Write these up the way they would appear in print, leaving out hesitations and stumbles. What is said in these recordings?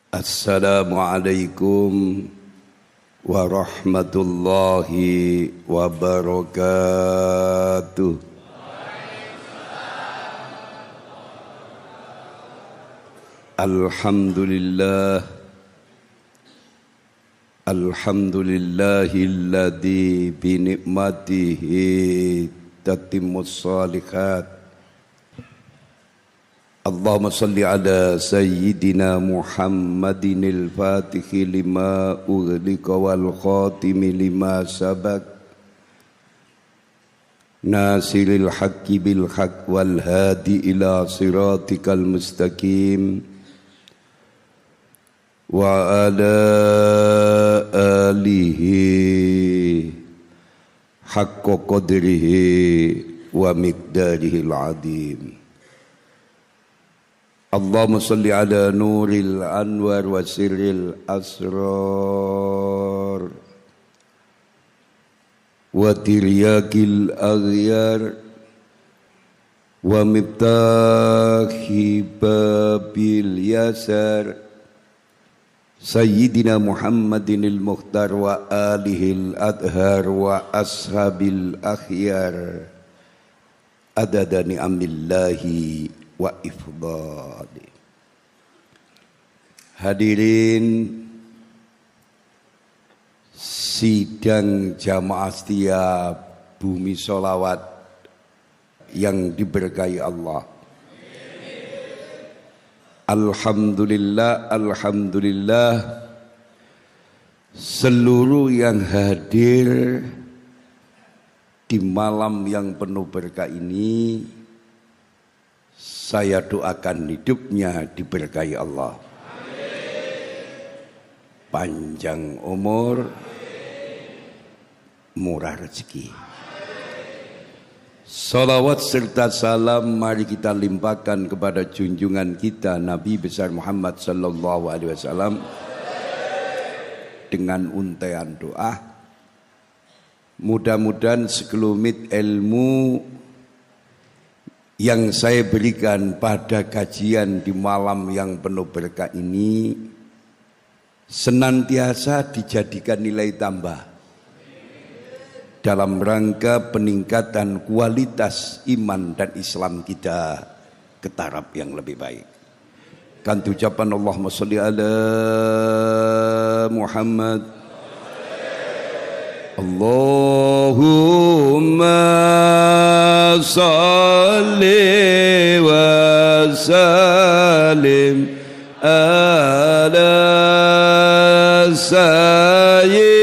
Assalamualaikum warahmatullahi wabarakatuh. Alhamdulillah, alhamdulillahilladzi bi ni'matihi tatimmus shalihat. Allahumma salli ala sayyidina Muhammadin al-Fatihi lima ughliqa wal khatimi lima sabaq nasiril haqqi bil haqq wal hadi ila siratikal mustaqim wa ala alihi haqqa qadrihi wa miqdarihil azim. Allahumma salli ala nuril anwar wa sirril asrar wa tiryakil aghyar wa miftahi babil yasar Sayyidina Muhammadinil Mukhtar wa alihil adhar wa ashabil akhyar adada ni'amillahi wa ifdali. Hadirin sidang jamaah setia Bumi Sholawat yang diberkahi Allah. Alhamdulillah, alhamdulillah, seluruh yang hadir di malam yang penuh berkah ini, saya doakan hidupnya diberkahi Allah. Panjang umur, murah rezeki. Salawat serta salam mari kita limpahkan kepada junjungan kita Nabi besar Muhammad sallallahu alaihi wasallam dengan untaian doa. Mudah-mudahan sekelumit ilmu yang saya berikan pada kajian di malam yang penuh berkah ini senantiasa dijadikan nilai tambah dalam rangka peningkatan kualitas iman dan Islam kita ke taraf yang lebih baik. Kan ucapan Allahumma sholli ala Muhammad. Allahumma salli wa sallim ala sayyidina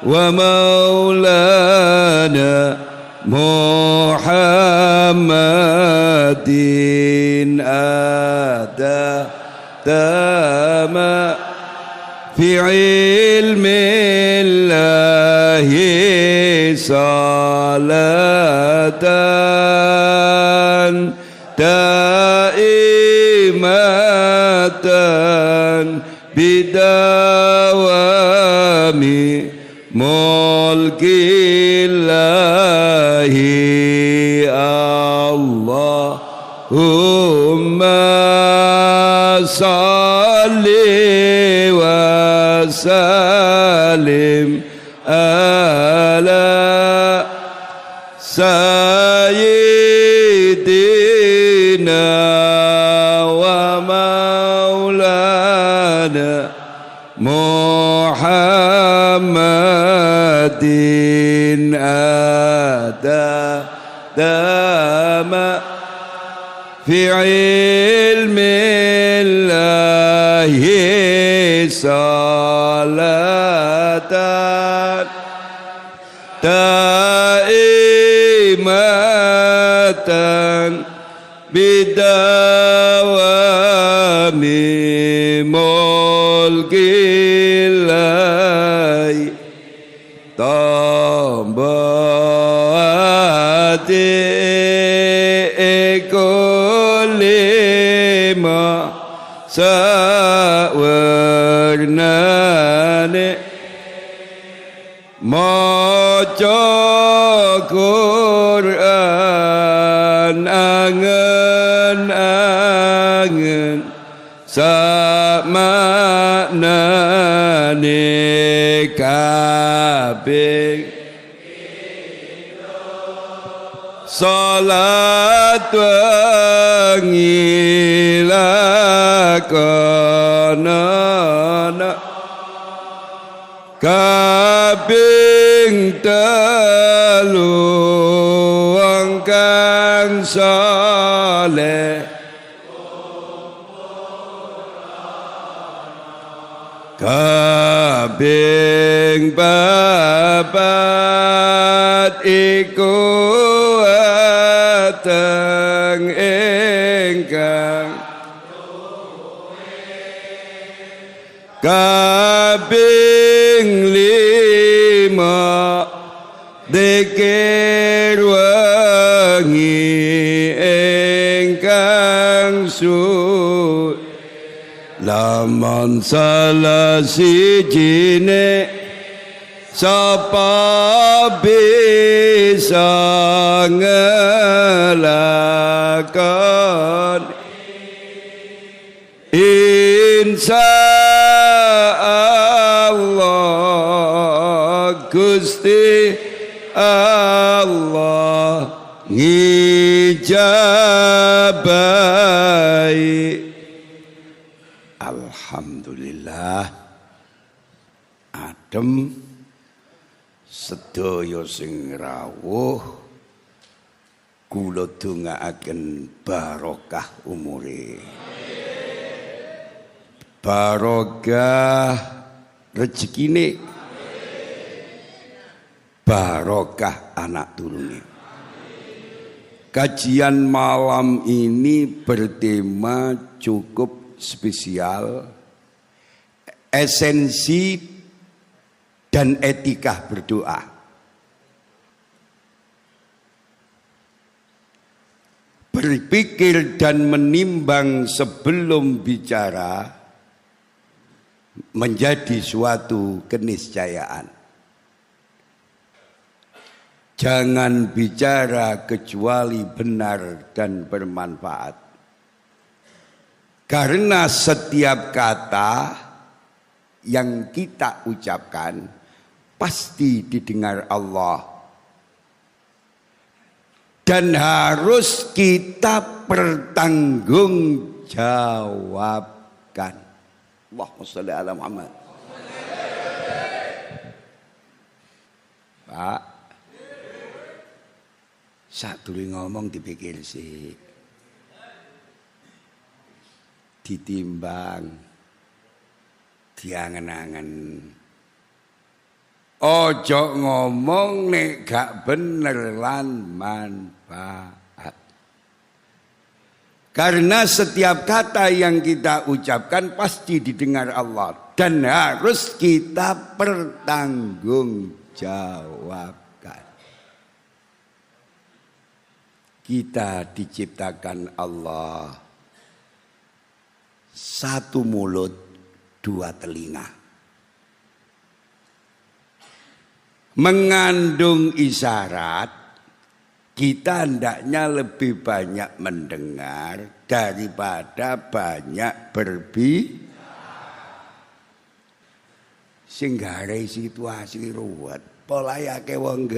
wa maulana Muhammadin ada tama fi ilmillahi salatan daimatan bidawami mulkillahi Allahumma salli wa sallim ala sayyidina wa maulana Muhammadin ada dama fi ilmillahi salatan daimatan bidawami mulkillahi tambahati ekolima sawarnane maca Quran angen angen samaknane kabeh salat wengi lakonono kaping telu wong kang saleh kaping papat iku ateng ingkang kaping lima dzikir wengi ingkang suci lamun salah sijine sapa bisa ngelakon insya Allah Gusti Allah ngijabahi. Alhamdulillah adem sedaya sing rawuh kula dongaaken barokah umure barokah rezekine barokah anak turune. Kajian malam ini bertema cukup spesial, esensi dan etika berdoa. Berpikir dan menimbang sebelum bicara menjadi suatu keniscayaan. Jangan bicara kecuali benar dan bermanfaat. Karena setiap kata yang kita ucapkan pasti didengar Allah. Dan harus kita pertanggungjawabkan. Allahumma sholli ala Muhammad. Pak, sadurunge ngomong dipikir sih. Ditimbang, diangen-angen. Ojo ngomong nek gak bener lan manfaat. Karena setiap kata yang kita ucapkan pasti didengar Allah dan harus kita pertanggungjawabkan. Kita diciptakan Allah satu mulut, dua telinga. Mengandung isyarat, kita hendaknya lebih banyak mendengar daripada banyak singgare situasi ruwet. Polayake wong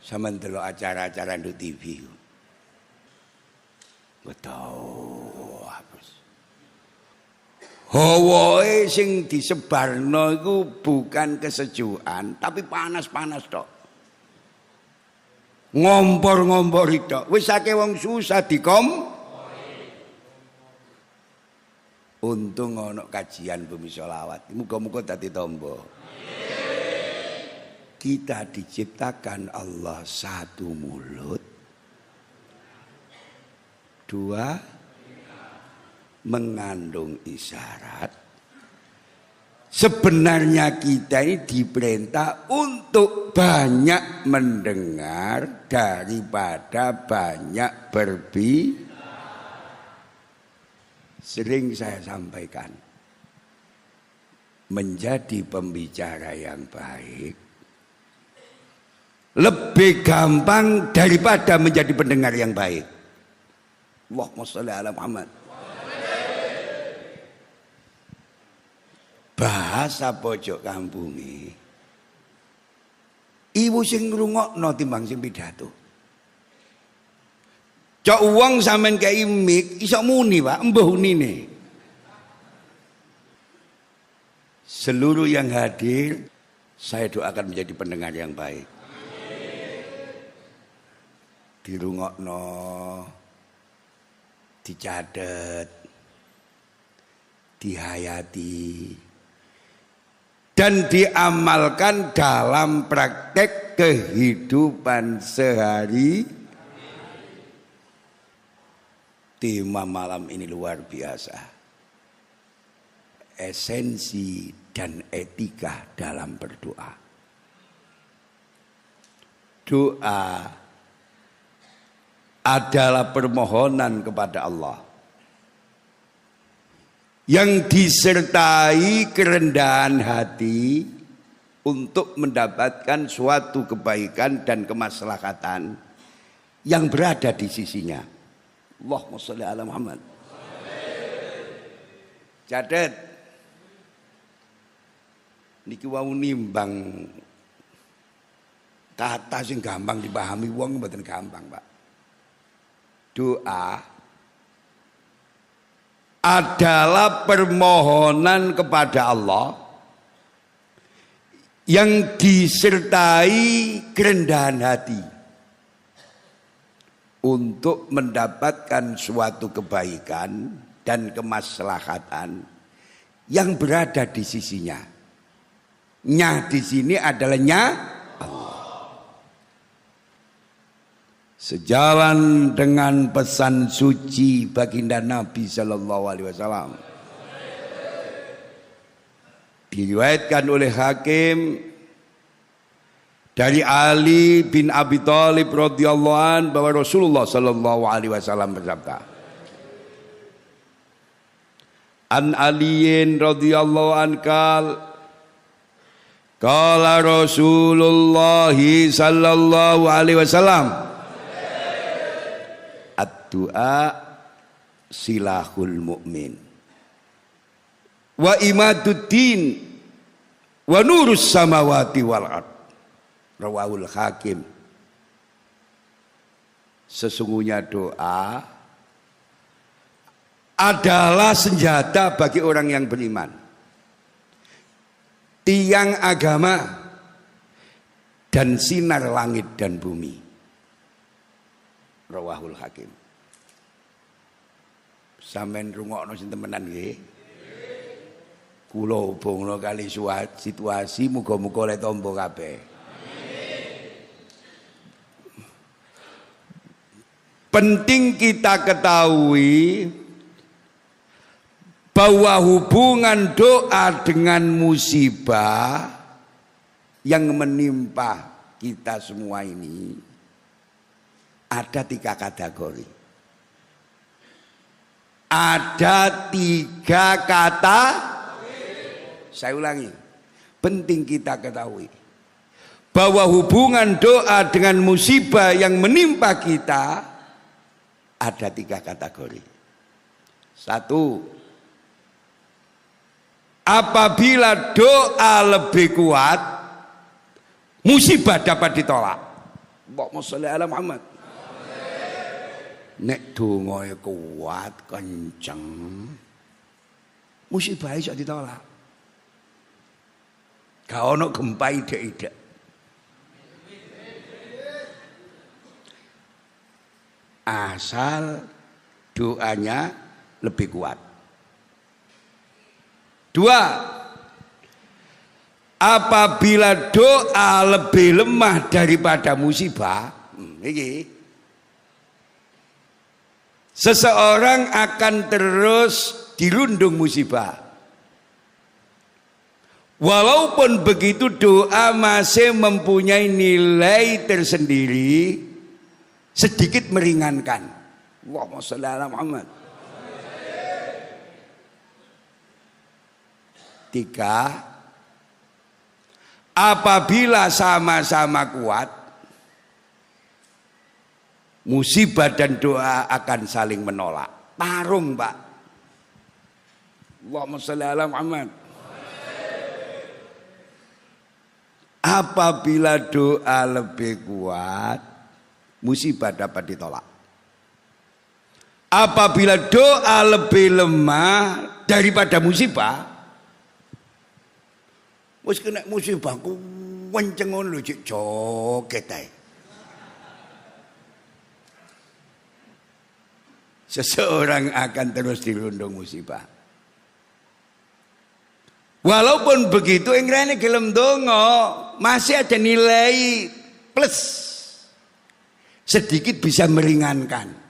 sama ndelok acara-acara di TV. Betul. Hawae sing disebarno iku bukan kesejukan, tapi panas-panas tok. Ngompor-ngompor tok. Wis akeh wong susah dikom. Untung ana kajian bumi sholawat. Muga-muga dadi tombo. Kita diciptakan Allah satu mulut, dua mengandung isyarat. Sebenarnya kita ini diperintah untuk banyak mendengar daripada banyak Sering saya sampaikan, menjadi pembicara yang baik lebih gampang daripada menjadi pendengar yang baik. Allahumma sholli ala Muhammad. Bahasa pojok kampungi ibu sing ngrungokno timbang sing pidato. Cok wong sampean kei mik iso muni, Pak, embuh unine. Seluruh yang hadir saya doakan menjadi pendengar yang baik. Dirungokno, dicatet, dihayati, dan diamalkan dalam praktek kehidupan sehari. Tema malam ini luar biasa. Esensi dan etika dalam berdoa. Doa adalah permohonan kepada Allah yang disertai kerendahan hati untuk mendapatkan suatu kebaikan dan kemaslahatan yang berada di sisinya. Allahumma sholli ala Muhammad. Catet niki wau nimbang kata sing gampang dipahami wong mboten gampang, Pak. Doa adalah permohonan kepada Allah yang disertai kerendahan hati untuk mendapatkan suatu kebaikan dan kemaslahatan yang berada di sisinya. Nya di sini adalah nya Allah. Sejalan dengan pesan suci baginda Nabi Sallallahu Alaihi Wasallam, diriwayatkan oleh Hakim dari Ali bin Abi Thalib radhiyallahu an bahwa Rasulullah sallallahu alaihi wasallam bersabda, An Aliyin radhiyallahu an qala Rasulullah sallallahu alaihi wasallam, ad-du'a silahul mu'min wa imaduddin wa nurus samawati wal ard. Rawahul Hakim. Sesungguhnya doa adalah senjata bagi orang yang beriman, tiang agama, dan sinar langit dan bumi. Rawahul Hakim. Sampeyan rungokno sinten temenan nggih? Kula hubungno kali situasi muga-muga le tampa kabeh. Penting kita ketahui bahwa hubungan doa dengan musibah yang menimpa kita semua ini ada 3 kategori. Ada 3 kata. Saya ulangi. Penting kita ketahui bahwa hubungan doa dengan musibah yang menimpa kita ada 3 kategori. 1, apabila doa lebih kuat, musibah dapat ditolak. Allahumma sholli ala Muhammad. Nek dongae kuat kenceng, musibah iso ditolak. Gak ono gempa ide-ide. Asal doanya lebih kuat. 2, apabila doa lebih lemah daripada musibah, ini seseorang akan terus dirundung musibah. Walaupun begitu doa masih mempunyai nilai tersendiri, sedikit meringankan. Allahumma sholli ala Muhammad. 3, apabila sama-sama kuat, musibah dan doa akan saling menolak. Tarung, Pak. Allahumma sholli ala Muhammad. Apabila doa lebih kuat, musibah dapat ditolak. Apabila doa lebih lemah daripada musibah, wis kena musibah ku kenceng ngono lho joget ae. Seseorang akan terus dirundung musibah. Walaupun begitu ingrane gelem donga, masih ada nilai plus. Sedikit bisa meringankan.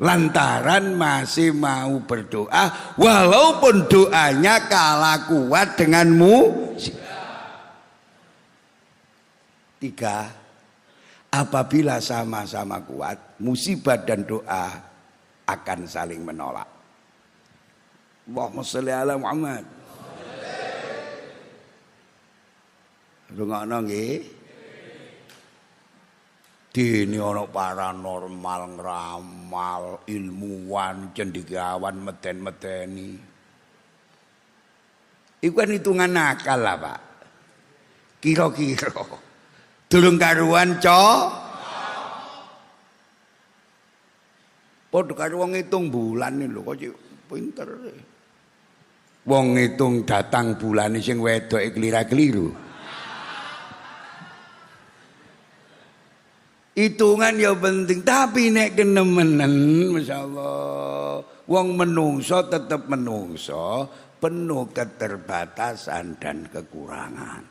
Lantaran masih mau berdoa walaupun doanya kalah kuat denganmu. 3. Apabila sama-sama kuat, musibah dan doa akan saling menolak. Allahumma sholli ala Muhammad. Rungokno nggih. Dene ana paranormal, ngramal, ilmuwan, cendekiawan meden-medeni. Iku kan hitungan akal lah, Pak. Kira-kira. Durung karuan, Padha karo wong ngitung bulan lho kok pinter. Wong ngitung datang bulan sing wedoke klira-kliru. Hitungan ya penting, tapi nek kenemenen masyaallah wong menungso tetep menungso, penuh keterbatasan dan kekurangan.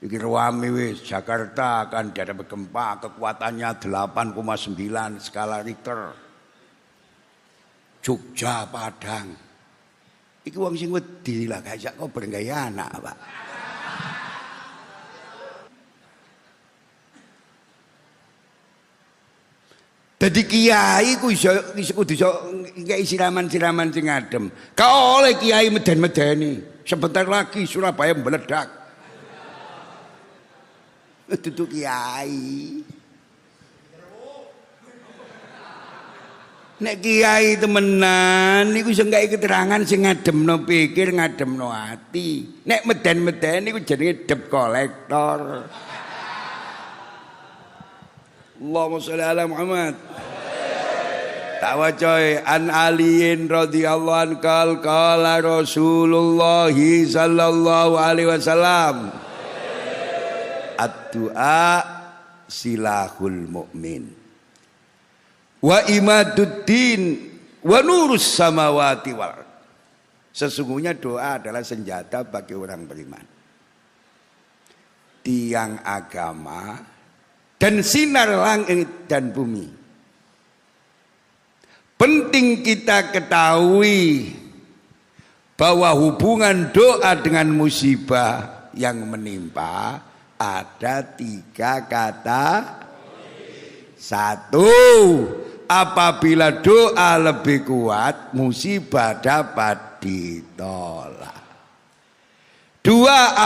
Iki ruami wis Jakarta akan ada gempa kekuatannya 8,9 skala Richter. Jogja, Padang. Iki wong sing wedi lah gak kok bergaya anak, Pak. Jadi kiai ku iso ngeki siraman-siraman sing adem. Ka oleh kiai meden-medeni. Sebentar lagi Surabaya meledak. Dudu kiai. Nek kiai temenan niku iso ngeki keterangan sing ngademno pikir, ngademno ati. Nek meden-medeni niku jenenge debt collector. Allahumma sholli ala Muhammad. Tak wacoy an aliin radhiyallahu anhu qala Rasulullah sallallahu alaihi wasallam ad-du'a silahul mu'min wa imaduddin wa nurus samawati wal. Sesungguhnya doa adalah senjata bagi orang beriman, tiang agama dan sinar langit dan bumi. Penting kita ketahui bahwa hubungan doa dengan musibah yang menimpa ada 3 kata. 1. Apabila doa lebih kuat, musibah dapat ditolak. 2.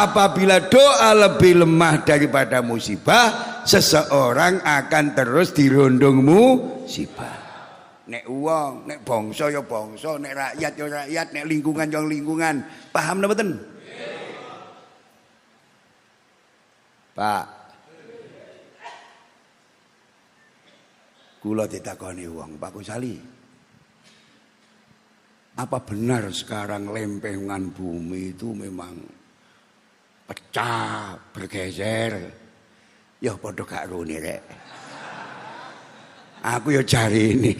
Apabila doa lebih lemah daripada musibah, seseorang akan terus dirundung musibah. Nek uang, nek bangsa ya bangsa, nek rakyat ya rakyat, nek lingkungan ya lingkungan. Paham napa mboten? Pak. Kula ditakoni wong, Pak Kusali. Apa benar sekarang lempengan bumi itu memang pecah, bergeser? Ya padha gak rone rek. Aku ya cari ini.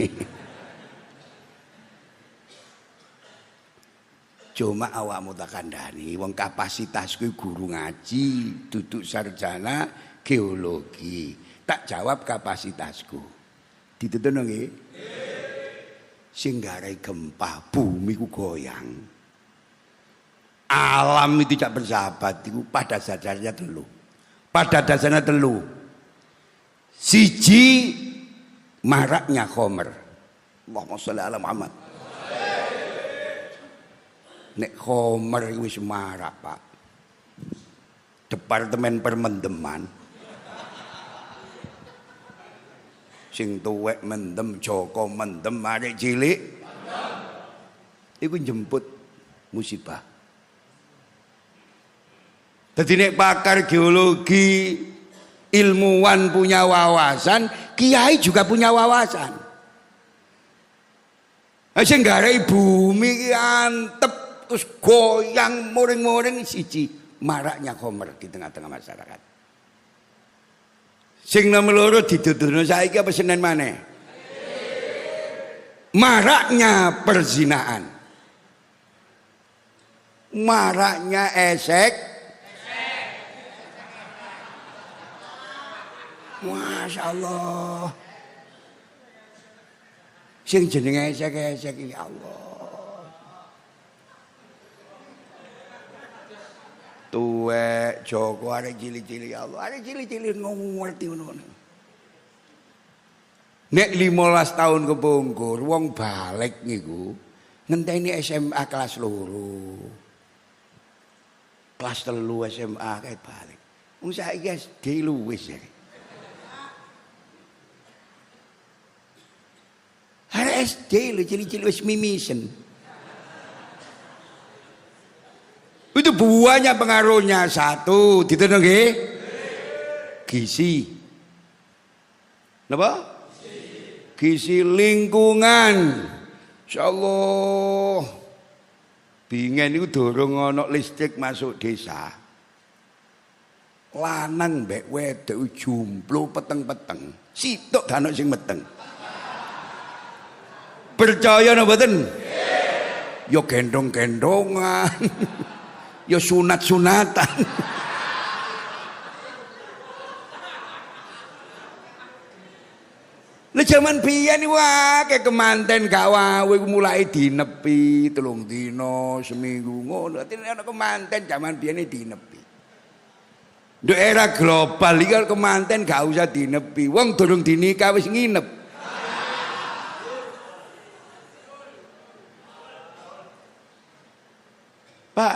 Cuma awakmu tak kandhani, wong kapasitasku guru ngaji, duduk sarjana geologi. Tak jawab kapasitasku. Dituturno nggih? Sing garai gempa, bumi ku goyang. Alam itu tidak bersahabat, itu pada dasarnya telu. Pada dasarnya telu. Siji maraknya khomer. Allahumma sholli ala Muhammad. Nek khomer wis marak, Pak. Departemen Permendeman Sing tuwek mendem, Joko mendem, arek cilik iku jemput musibah. Dadi nek pakar geologi, ilmuwan punya wawasan, kiai juga punya wawasan. Sing garai bumi ki antep terus goyang muring-muring siji maraknya khomer di tengah-tengah masyarakat. Sing nomor loro dituduhno saiki apa Senin maneh? Maraknya perzinaan. Maraknya esek. Masya Allah. Sing jenenge esek-esek ya Allah. Tuwek Joko arek cilik-cilik ya Allah. Arek cilik-cilik ngerti ngono. Nek 15 tahun kepungkur wong balik niku ngenteni SMA kelas 2. Kelas 3 SMA kae balik. Wong saiki SD luwes ya. Arek SD lho cilik-cilik wis mimisen. Itu buahnya pengaruhnya satu, ditenung nggih? Gizi. Napa? Gizi lingkungan. Insyaallah. Bingen niku durung ana listrik masuk desa. Lanang mbek wedok jumplo peteng-peteng. Sitok danok sing meteng. Percaya napa mboten? Yo gendong-gendongan. Yo sunat-sunatan. Lah jaman biyen wae kemanten gak wae mulai dinepi 3 dina seminggu ngono. Dadi ana kemanten jaman biyen dinepi. Nduk era global iki kemanten gak usah dinepi. Wong durung dinikah wis nginep. Pak,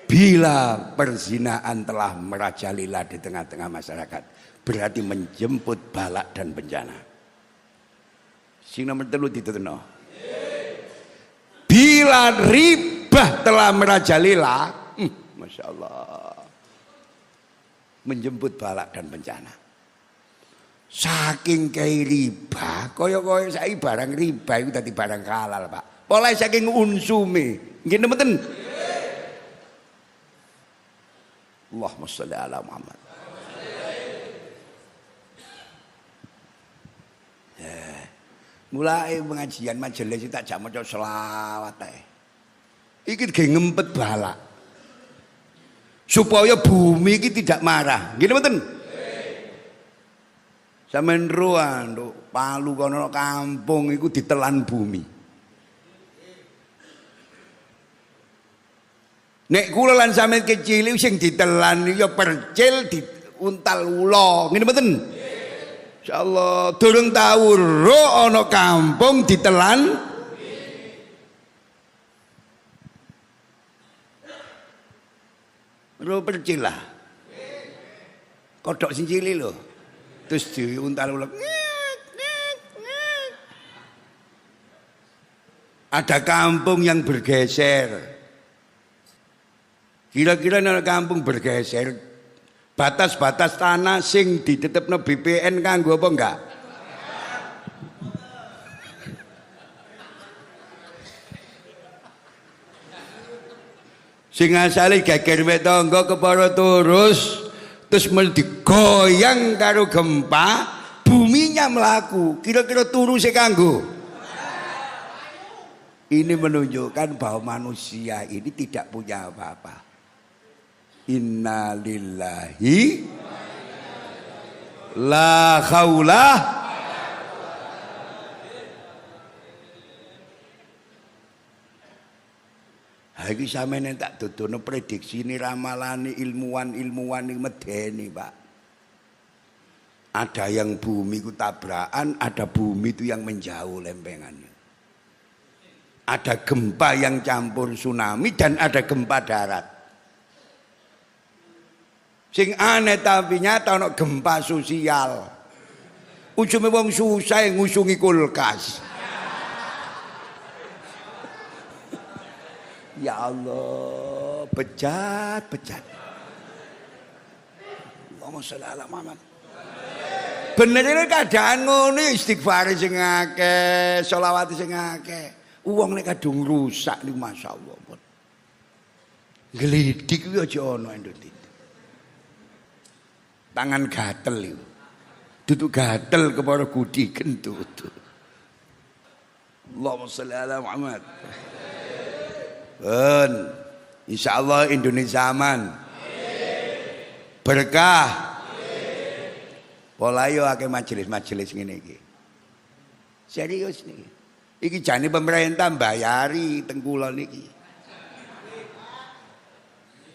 bila perzinaan telah merajalela di tengah-tengah masyarakat, berarti menjemput balak dan bencana. Sing nomor 3 dituturno. Bila riba telah merajalela, Masya Allah, menjemput balak dan bencana. Saking kei riba, kaya-kaya saiki barang riba itu dadi barang halal, Pak. Oleh saking unsume. Nggih mboten? Allahumma sholli ala Muhammad. Mulai pengajian majelis tak jak maca selawat ae. Iki ge ngempet balak. Supaya bumi iki tidak marah. Nggih mboten? Sampeyan ruan Palu kono kampung iku ditelan bumi. Nek kula lan sampeyan kecil sing ditelan ya percil diuntal ula. Ngene mboten? Insyaallah durung tau ro ana kampung ditelan ro percil lah. Kodhok sing cilik lho. Terus diuntal ula. Ada kampung yang bergeser. Kira-kira nang kampung bergeser batas-batas tanah sing ditetepno BPN kanggo apa enggak? Sing asale geger mek tangga kepara terus digoyang karo gempa, buminya melaku. Kira-kira turu sing kanggo? Ini menunjukkan bahwa manusia ini tidak punya apa-apa. Inna lillahi la haula iki sampeyan tak dodono prediksi ini ramalane ilmuwan-ilmuwan iki medeni, Pak. Ada yang bumi ku tabrakan, ada bumi itu yang menjauh lempengannya. Ada gempa yang campur tsunami dan ada gempa darat. Sing aneh tapi nyata ono gempa sosial. Ujume wong susah ngusungi kulkas. Ya Allah, bejat. Allahumma sholli ala Muhammad. Bener kadang ngono istighfar sing akeh, selawat sing akeh. Wong nek kadung rusak niku masyaallah. Gelidik kuwi aja ana Indonesia. Tangan gatel iku. Duduk gatel kepara gudi kentut. Allahumma sholli ala Muhammad. Insyaallah Indonesia aman. Berkah. Pola yo akeh majelis-majelis ngene iki. Serius niki. Iki jane pemerintah bayari teng kula niki.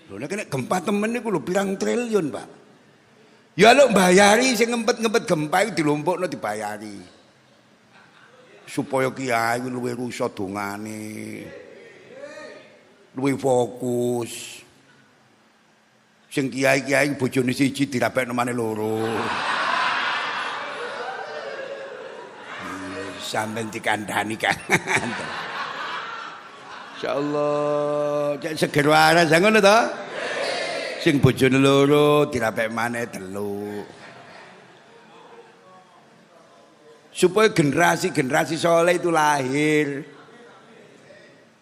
Lho nek gempa temen niku lho pirang triliun, Pak. Ya lho bayari sing ngempet-ngempet gempa iku dilompokno dibayari. Supaya kiai luwih rusak dongane. Luwih fokus. Sing kiai-kiai bojone siji dirapekno maneh loro. Sampeyan dikandhani kan. Insyaallah, cek seger waras ngono to? Sing bojone loro dirapek maneh telu. Supaya generasi soleh itu lahir.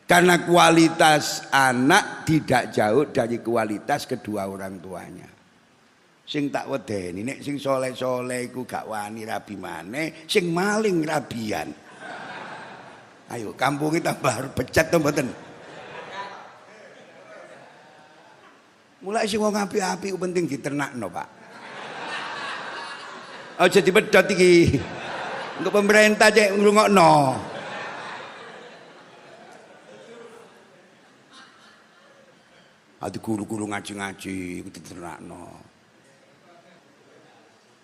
Karena kualitas anak tidak jauh dari kualitas kedua orang tuanya. Sing tak wedeni nek sing soleh-soleh iku gak wani rabi maneh, sing maling rabian. Ayo kampung kita baru pecat to mboten. Mulai sing wong api-api penting diternakno, Pak. Aja dipedhot iki. Untuk pemerintah cek ngrungokno. Ati guru-guru ngaji-ngaji iku diternakno.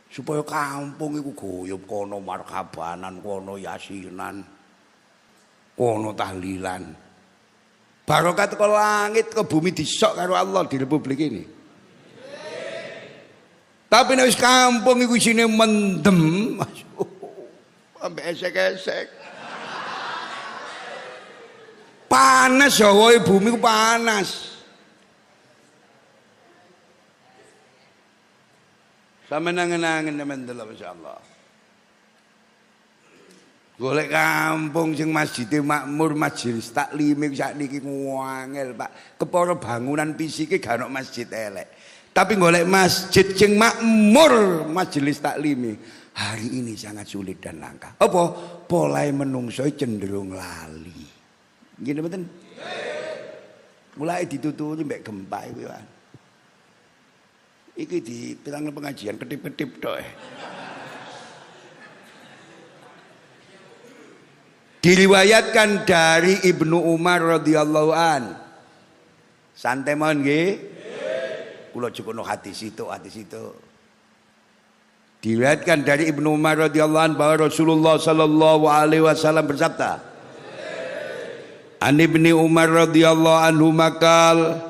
Supaya kampung iku goyop kono marhabanan, kono yasinan, kono tahlilan. Barokah teko langit ke bumi disok karo Allah di republik ini. Tapi nek wis kampung iku isine mendem, ambek esek-esek. Panas ya wae bumi ku panas. Sampe nangen-nangen teman delok masyaallah. Golek kampung sing masjide makmur, majelis taklime sakniki ngangel, Pak. Kepara bangunan fisike gak ono masjid elek. Tapi golek masjid sing makmur, majelis taklime hari ini sangat sulit dan langka. Apa? Polahe menungso cenderung lali. Ngene mboten? Mulai dituturi mbek gempa iku, Pak. Iki di pirang pengajian ketip-ketip tok. Diriwayatkan dari Ibnu Umar radhiyallahu an. Santai mawon nggih. Kula jukono hadis itu. Diriwayatkan dari Ibnu Umar radhiyallahu an bahwa Rasulullah sallallahu alaihi wasallam bersabda. An Ibni Umar radhiyallahu anhu maqal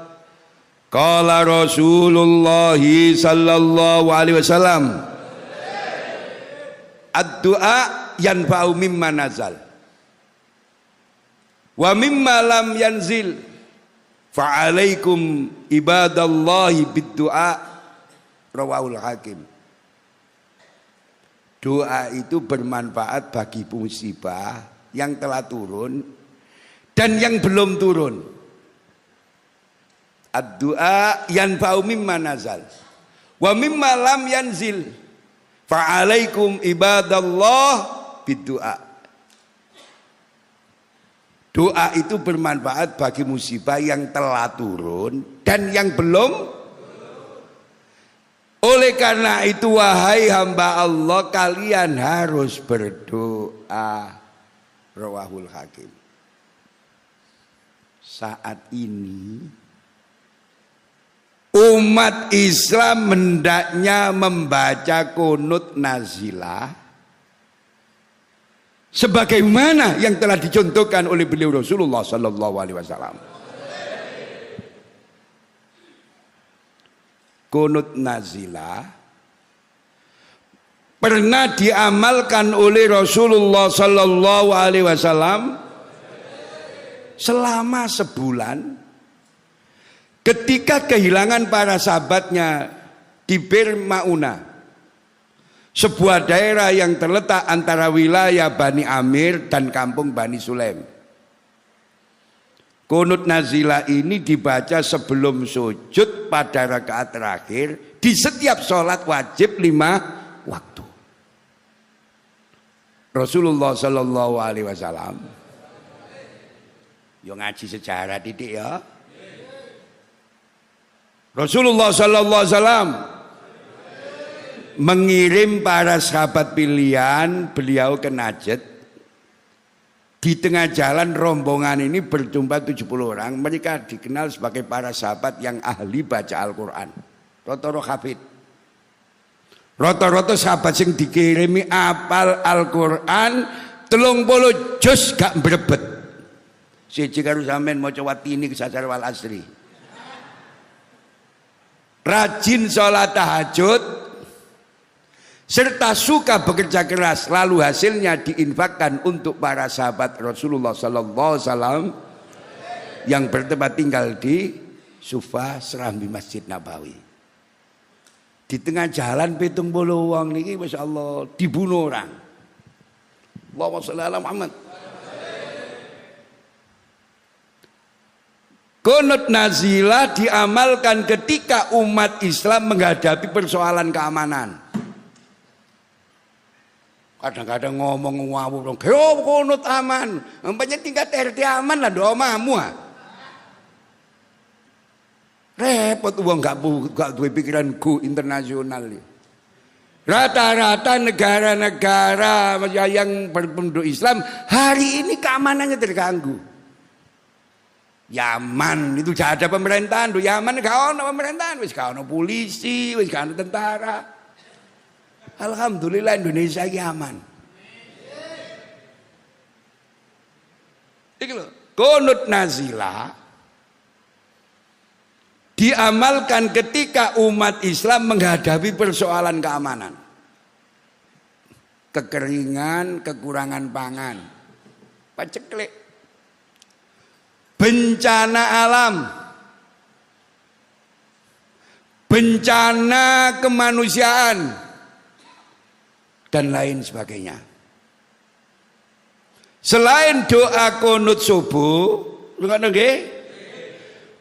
qala Rasulullah sallallahu alaihi wasallam ad-du'a yanfa'u mimma nazal wa mimma lam yanzil fa'alaikum ibadallahi bid-du'a rawahul Hakim. Doa itu bermanfaat bagi musibah yang telah turun dan yang belum turun. Ad-du'a yanfa'u mimma nazal wa mimma lam yanzil fa'alaikum ibadallah bid-du'a. Doa itu bermanfaat bagi musibah yang telah turun dan yang belum. Oleh karena itu wahai hamba Allah, kalian harus berdoa. Rawahul Hakim. Saat ini umat Islam hendaknya membaca kunut nazilah sebagaimana yang telah dicontohkan oleh beliau Rasulullah sallallahu alaihi wasallam. Kunut nazilah pernah diamalkan oleh Rasulullah sallallahu alaihi wasallam selama sebulan ketika kehilangan para sahabatnya di Bir Mauna, sebuah daerah yang terletak antara wilayah Bani Amir dan kampung Bani Sulaim. Qunut nazilah ini dibaca sebelum sujud pada rakaat terakhir di setiap sholat wajib 5 waktu. Rasulullah sallallahu alaihi wasallam, yo ngaji sejarah titik ya. Rasulullah sallallahu alaihi wasallam mengirim para sahabat pilihan beliau ke Najd. Di tengah jalan rombongan ini berjumpa 70 orang. Mereka dikenal sebagai para sahabat yang ahli baca Al-Quran. Rata-rata hafid. Rata-rata sahabat yang dikirimi apal Al-Quran 30 juz gak berebet. Siji karo sampean maca watini kesajar wal asri. Rajin sholat tahajud serta suka bekerja keras, lalu hasilnya diinfakkan untuk para sahabat Rasulullah sallallahu alaihi wasallam yang bertempat tinggal di Sufa serambi Masjid Nabawi. Di tengah jalan 70 wong niki masyaallah dibunuh orang. Allahumma sholli ala Muhammad. Qunut nazilah diamalkan ketika umat Islam menghadapi persoalan keamanan. Kadang-kadang ngomong ngawur, "Yo qunut aman." Umpamanya tingkat RT aman lah do omahmu. Repot wong gak duwe pikiran go internasional. Rata-rata negara-negara yang berpenduduk Islam hari ini keamanannya terganggu. Yaman itu gak ada pemerintahan, do Yaman gak ono pemerintahan, wis gak ono polisi, wis gak ono tentara. Alhamdulillah Indonesia ini aman. Iki lho, qunut nazilah diamalkan ketika umat Islam menghadapi persoalan keamanan. Kekeringan, kekurangan pangan, paceklik, bencana alam, bencana kemanusiaan, dan lain sebagainya. Selain doa qunut subuh,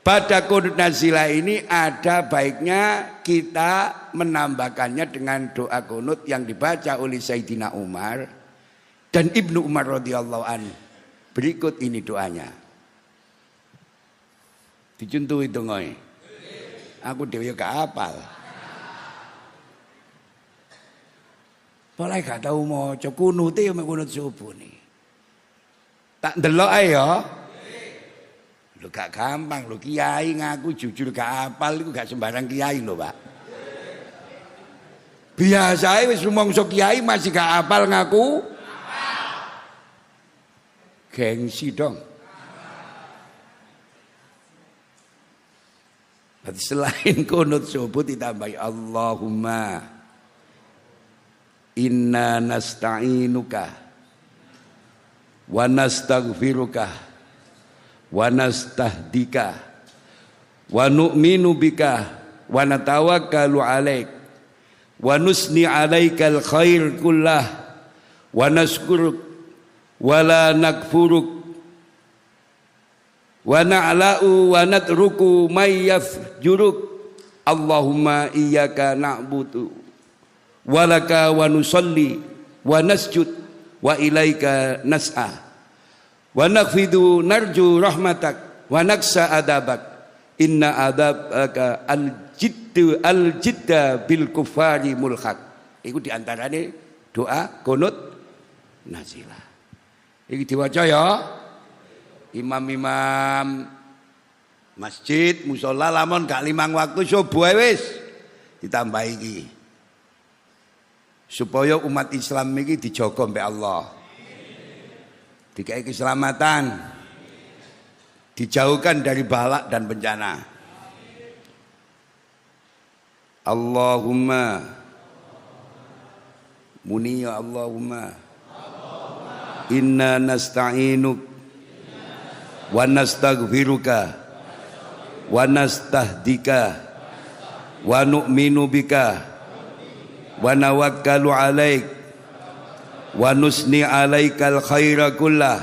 pada qunut nazilah ini ada baiknya kita menambahkannya dengan doa qunut yang dibaca oleh Sayyidina Umar dan Ibnu Umar radhiyallahu anhu. Berikut ini doanya. Dicontohi dongoe. Aku dhewe gak hafal. Mulai gak tahu maca kunute ya qunut subuh nih. Tak ndelok ae ya. Lho gak gampang lho kiai ngaku jujur gak hafal iku gak sembarang kiai lho, Pak. Biasae wis rumangsa kiai masih gak hafal ngaku. Gengsi dong. Berarti selain qunut subuh ditambahi Allahumma inna nasta'inuka wa nastaghfiruka wa nastahdika wa nu'minu bika wa natawakkalu alaik wa nusni alaikal khair kullah wa naskuruk wa la nakfuruk wa na'la'u wa natruku may yafjuruk Allahumma iyyaka na'budu wa laka wa nusalli wa nasjud wa ilaika nas'a wa nakhfidu narju rahmatak wa naksa adabak inna adabaka al-jidda bil kufari mulhaq. Iku diantarane doa qunut nazilah. Iki diwaca ya imam-imam masjid musala lamun gak 5 waktu subuh wis ditambah iki. Supaya umat Islam ini dijaga mbek Allah. Dikai keselamatan. Dijauhkan dari balak dan bencana. Allahumma Muni ya Allahumma inna nasta'inuk wa nastaghfiruka wa nastahdika wa nu'minu bika wa nawakkalu alaik wa nusni alaikal khaira kullah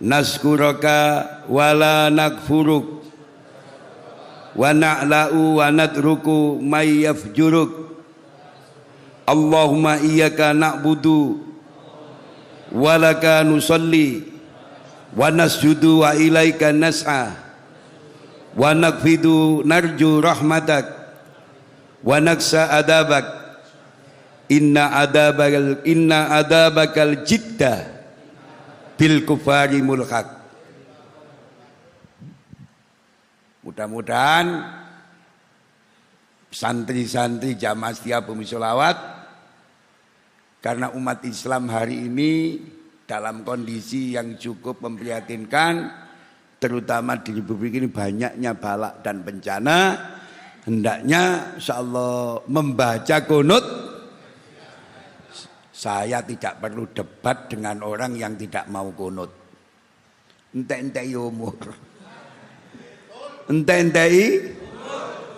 naskuraka wa la nakfuruk wa na'la'u wa natruku may yafjuruk Allahumma iyyaka na'budu wa laka nusalli wa nasjudu wa ilaika nas'a wa nakfidu narju rahmatak wa naksa adabak inna adabakal jidda bil kufari mulhaq. Mudah-mudahan santri-santri jamaah setia bumi sholawat, karena umat Islam hari ini dalam kondisi yang cukup memprihatinkan, terutama di Republik ini banyaknya balak dan bencana, hendaknya insyaallah membaca kunut. Saya tidak perlu debat dengan orang yang tidak mau kunut. Ente-ente umur, ente-ente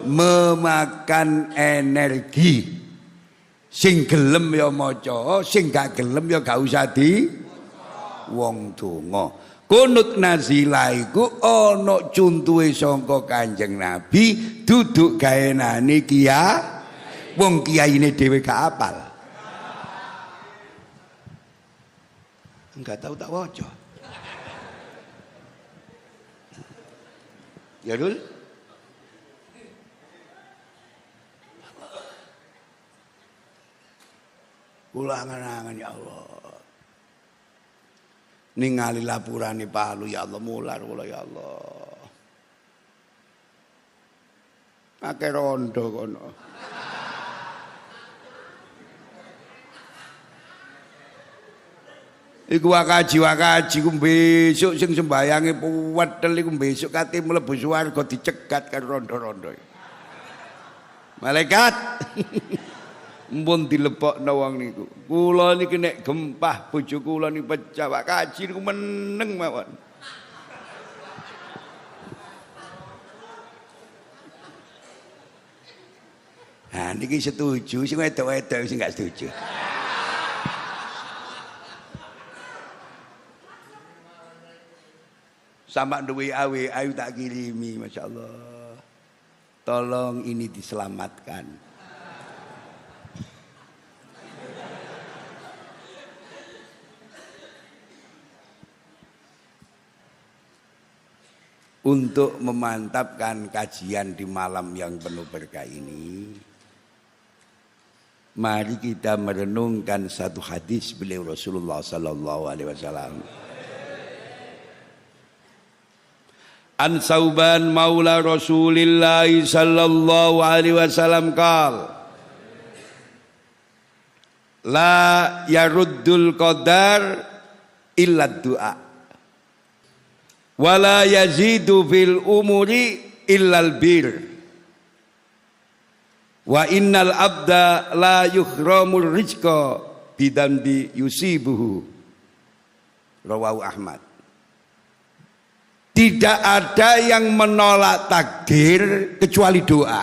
memakan energi. Sing gelem ya maca, sing gak gelem ya gak usah di wong donga. Kunut nazilah iku ana cuntuhe saka Kanjeng Nabi, duduk gaenane wong kiyaine dhewe gak apal. Enggak tahu tak waca. Ya Dul? Kula angen-angen ya Allah. Ningali lapurane Palu ya Allah, mular kula ya Allah. Akeh rondo kono. Iku wakaji ku besok sing sembayange puwedel iku besok kate mlebu swarga dicegat karo rondo-rondo. Malaikat mpun dilebokno wong niku. Kula niki nek gempah bojo kula niki pecah wak kaji niku meneng mawon. Nah niki setuju, sing wedok-wedok sing gak setuju. Sama duwe awe ayu tak kirimi, masyaallah. Tolong ini diselamatkan. Untuk memantapkan kajian di malam yang penuh berkah ini, mari kita merenungkan satu hadis beliau Rasulullah sallallahu alaihi wasallam. An Sauban maula Rasulillah sallallahu alaihi wasallam qala la yaruddul qadar illa du'a wala yazidu fil umuri illal bir wa innal abda la yukhramur rizqa bidanbi yusibuhu rawahu Ahmad. Tidak ada yang menolak takdir kecuali doa,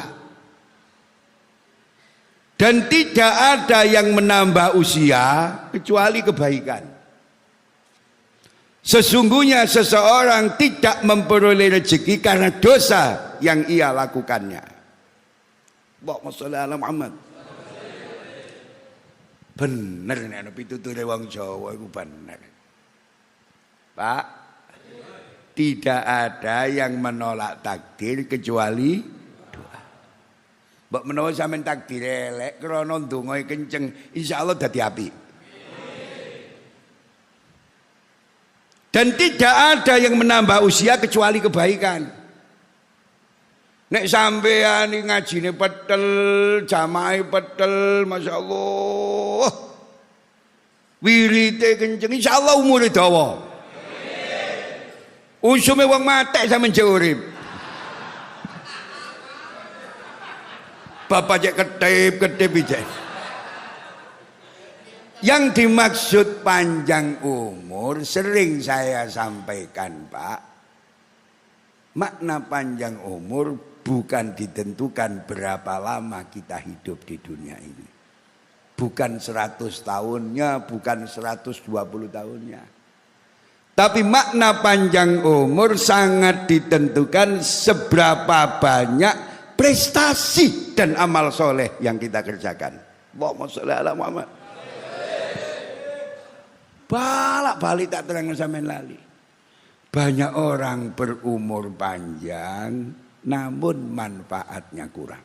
dan tidak ada yang menambah usia kecuali kebaikan. Sesungguhnya seseorang tidak memperoleh rezeki karena dosa yang ia lakukannya. Allahumma sholli ala Muhammad. Bener nek pituture wong Jawa iku bener. Pak, tidak ada yang menolak takdir kecuali doa. Mbok menawa sampean takdir elek krana ndonga kenceng, insyaallah dadi apik. Dan tidak ada yang menambah usia kecuali kebaikan. Nek sampean ngajine petel, jamaah petel, masyaallah. Wirite kenceng, insyaallah umure dawa. Usume wong matek sampeyan jek urip. Bapak cek ketip-ketip ijek. Yang dimaksud panjang umur sering saya sampaikan, Pak. Makna panjang umur bukan ditentukan berapa lama kita hidup di dunia ini. Bukan 100 tahunnya, bukan 120 tahunnya. Tapi makna panjang umur sangat ditentukan seberapa banyak prestasi dan amal soleh yang kita kerjakan. Allahumma sholli ala Muhammad. Balik tak terang sampean lali. Banyak orang berumur panjang namun manfaatnya kurang.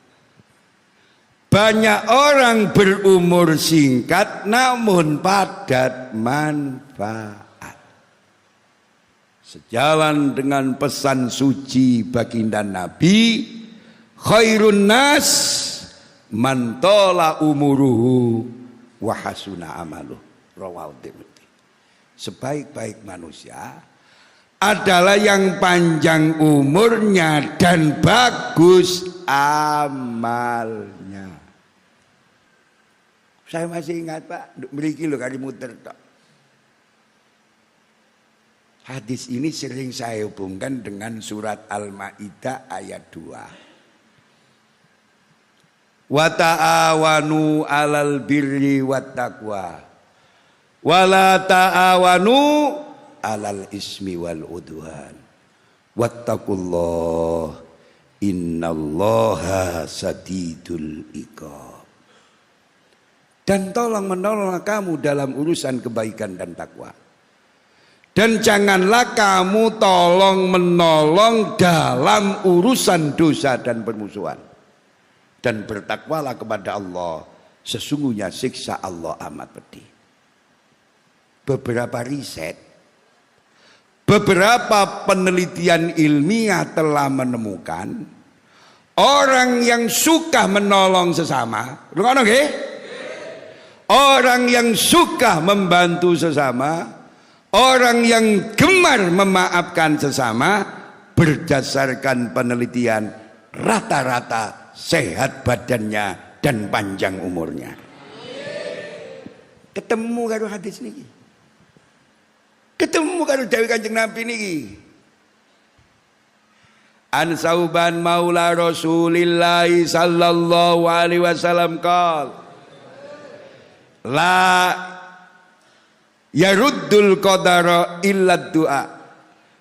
Banyak orang berumur singkat namun padat manfaat. Sejalan dengan pesan suci baginda Nabi, khairun nas man tola umuruhu wa hasuna amaluh. Rawahu Tirmidzi. Sebaik-baik manusia adalah yang panjang umurnya dan bagus amalnya. Saya masih ingat, Pak, mriki lho kali muter tok. Hadis ini sering saya hubungkan dengan surat Al-Maidah ayat 2. Wa ta'awanu 'alal birri wat taqwa. Wala ta'awanu 'alal ismi wal udwan. Wattaqullah innallaha sadidul iqab. Dan tolong menolong kamu dalam urusan kebaikan dan takwa. Dan janganlah kamu tolong menolong dalam urusan dosa dan permusuhan. Dan bertakwalah kepada Allah, sesungguhnya siksa Allah amat pedih. Beberapa riset, beberapa penelitian ilmiah telah menemukan orang yang suka menolong sesama, orang yang suka membantu sesama, orang yang gemar memaafkan sesama, berdasarkan penelitian rata-rata sehat badannya dan panjang umurnya. Ketemu karo hadis niki. Ketemu karo dawuh Kanjeng Nabi niki. An Sauban maula Rasulillah sallallahu alaihi wasallam qol la yaruddul qadara illa du'a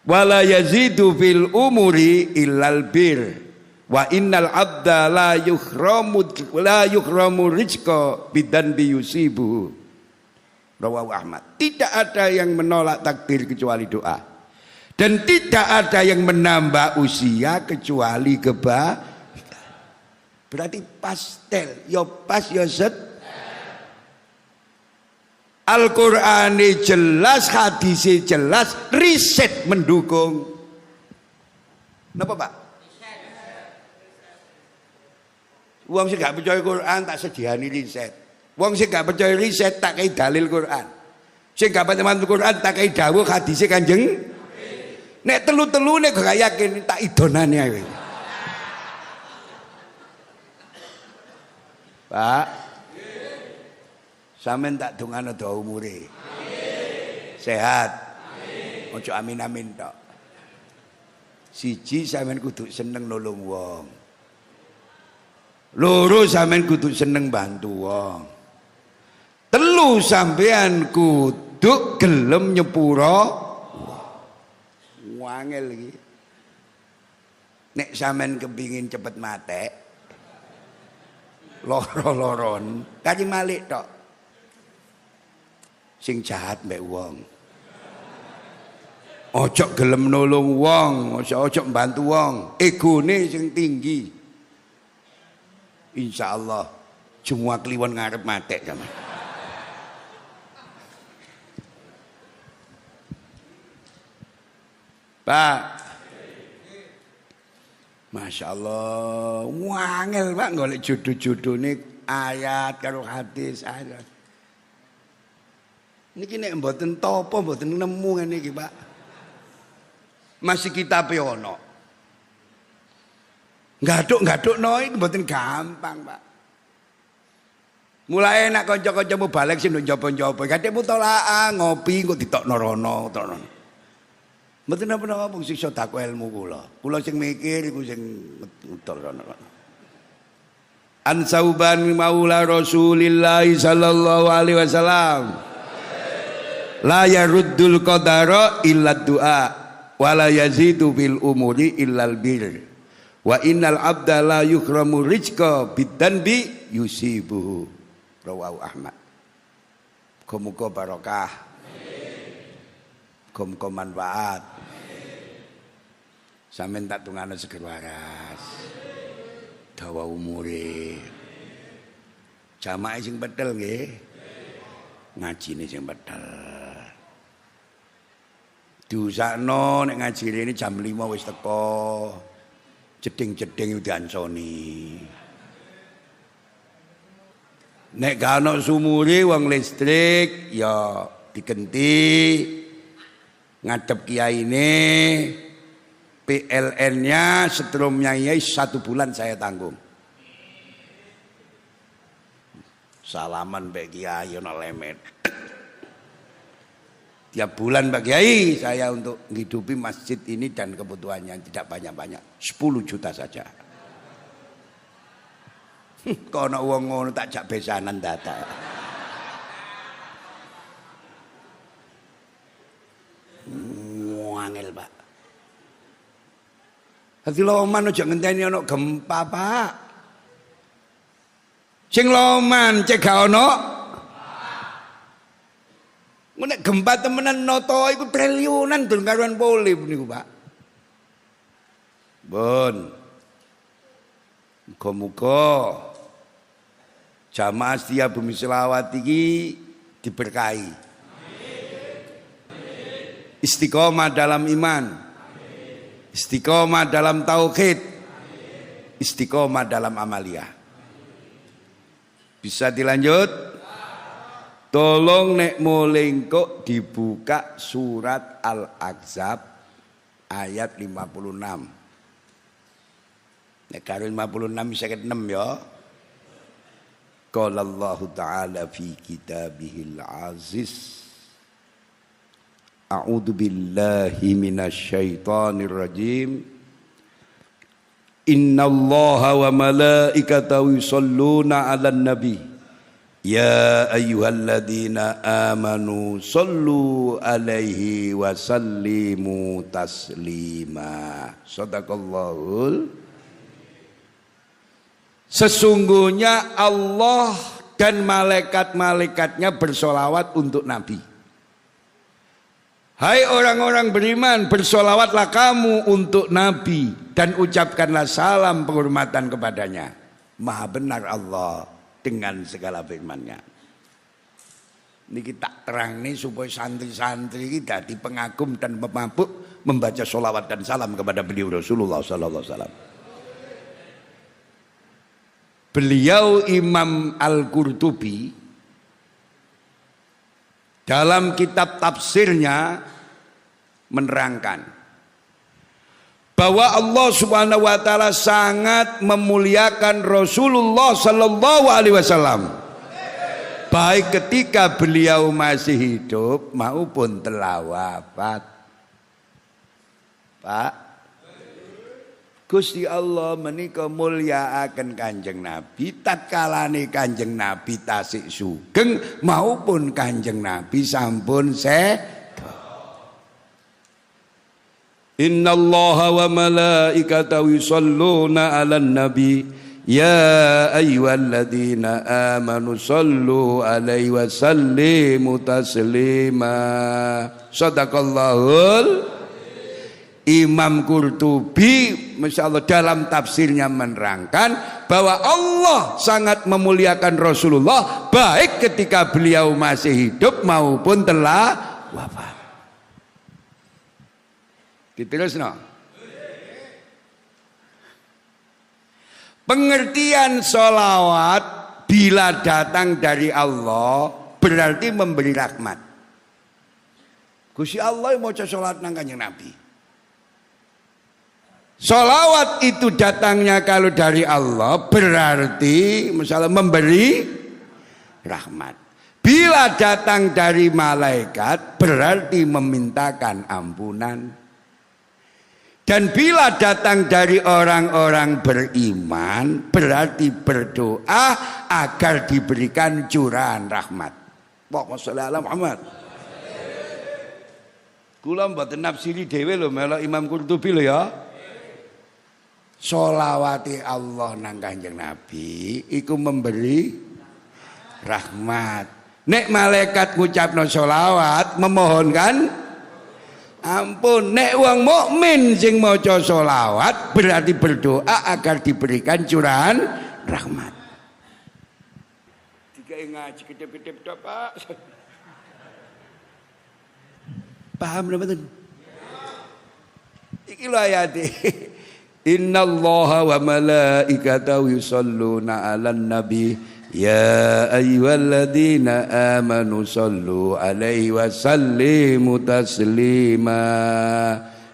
wala yazidu fil umuri illal bir wa innal abda la yukhramu rizqa bidan biyusibu. Rawahu Ahmad. Tidak ada yang menolak takdir kecuali doa. Dan tidak ada yang menambah usia kecuali kebaikan. Berarti pastel, yo pas yo set. Al-Qur'an jelas, hadis jelas, riset mendukung. Napa, Pak? Wong sing gak percaya Quran tak sediani riset. Wong sing gak percaya riset tak kei dalil Quran. Sing gak percaya Quran tak kei dawuh hadis Kanjeng. Nek telu-telune gak yakin tak idonane ae. Pak. Sampeyan tak dongano dawa umure. Sehat. Ojo amin-amin tok. Siji sampeyan kudu seneng nolong wong. Loro sampeyan kudu seneng bantu wong. Telu sampean kudu gelem nyepuro wangel iki. Nek sampean kepingin cepet mate loro-loron kaji malik tok. Sing jahat mbek wong. Ojo gelem nolong wong, ojo mbantu wong. Egone sing tinggi. Insyaallah semua kliwon ngarep mate sampean. Pak, Masya Allah, wangel Pak golek jodoh-jodoh ini ayat karo hadis ayat. Niki nek mboten topo mboten nemu ngene iki Pak. Masih kitabe ono. Ngaduk-ngadukno iki mboten gampang Pak. Mulai nak kanca-kancamu balik sing nduk njaba-njaba. Kadek mutolaah ngopi engko ditokno rono, tokno. Mboten napa-napa sing sedako ilmu kula. Kula sing mikir iku sing ngedol rono. An Sauban maula Rasulillah sallallahu alaihi wasallam. La yaruddul qadara illa du'a wa la yazidu bil umuri illa al bir. Wa innal abda la yukramu rizqa bidanbi yusibuhu. Rawahu Ahmad. Muga-muga barokah. Muga-muga manfaat. Sampeyan tak tungane seger waras. Dawa umure. Jamaah sing betel nggih. Ngajine sing betel. Diusakno nek ngaji rene jam 5 wis teko. Jeding-jeding dianconi. Nek gak ana sumure wong listrik ya digenti ngadep kiyaine PLN-nya setrumnya 1 bulan saya tanggung. Salaman Mbak Kiai ana lemet. Tiap bulan Mbak Kiai saya untuk menghidupi masjid ini dan kebutuhannya tidak banyak-banyak, 10 juta saja. Kono wong ngono tak jak besanan dadak. Angel, Pak. Dadi loman aja ngenteni ana gempa, Pak. Sing loman cek gak ana. Nek gempa temenan noto iku triliunan dul karuan poli niku, Pak. Bon. Muga-muga jamaah setia Bumi Selawat iki diberkahi. Istiqomah dalam iman. Istiqomah dalam tauhid. Istiqomah dalam amaliyah. Bisa dilanjut? Tolong nek molengkok dibuka surat Al-Ahzab ayat 56. Nek karo 56 56 ya. Qala Allah Ta'ala fi kitabihil aziz. A'udzu billahi minasyaitonir rajim. Innallaha wa malaikatahu yusholluna 'alan nabi. Ya ayyuhalladzina amanu shollu 'alaihi wa sallimu taslima. Shadaqallahul. Sesungguhnya Allah dan malaikat-malaikatnya bersolawat untuk Nabi. Hai orang-orang beriman, bersolawatlah kamu untuk Nabi dan ucapkanlah salam penghormatan kepadanya. Maha benar Allah dengan segala firman-Nya. Niki tak terang nih supaya santri-santri kita di pengagum dan pemabuk membaca solawat dan salam kepada beliau Rasulullah Sallallahu Alaihi Wasallam. Beliau Imam Al-Qurtubi dalam kitab tafsirnya menerangkan bahwa Allah Subhanahu wa taala sangat memuliakan Rasulullah sallallahu alaihi wasallam baik ketika beliau masih hidup maupun telah wafat. Pak, Gusti Allah menika mulyakaken Kanjeng Nabi tatkalane Kanjeng Nabi tasik sugeng maupun Kanjeng Nabi sampun sedo. Innallaha wa malaikatahu yusholluna 'alan nabi ya ayyuhalladzina amanu shollu 'alaihi wa sallimu taslima. Shadaqallahul. Imam Qurtubi masyaallah dalam tafsirnya menerangkan bahwa Allah sangat memuliakan Rasulullah baik ketika beliau masih hidup maupun telah wafat. Diterusno. Pengertian sholawat bila datang dari Allah berarti memberi rahmat. Gusti Allah mau sholawat nang Kanjeng Nabi. Sholawat itu datangnya kalau dari Allah berarti misalnya memberi rahmat. Bila datang dari malaikat berarti memintakan ampunan. Dan bila datang dari orang-orang beriman berarti berdoa agar diberikan curahan rahmat. Allahumma sholli ala Muhammad. Kula mboten nafsiri dhewe lho melok Imam Qurtubi lho ya. Sholawati Allah nang Kanjeng Nabi iku memberi rahmat. Nek malaikat ngucapno sholawat memohonkan ampun. Nek wong mukmin sing maca sholawat berarti berdoa agar diberikan curahan rahmat. Digawe ngaji kedep-kedep tok, Pak. Paham lho mboten? Iki lho ayate. Innallaha wa malaikatahu yusholluna 'alan nabi ya ayyuhalladzina amanu shollu 'alaihi wa sallimu taslima.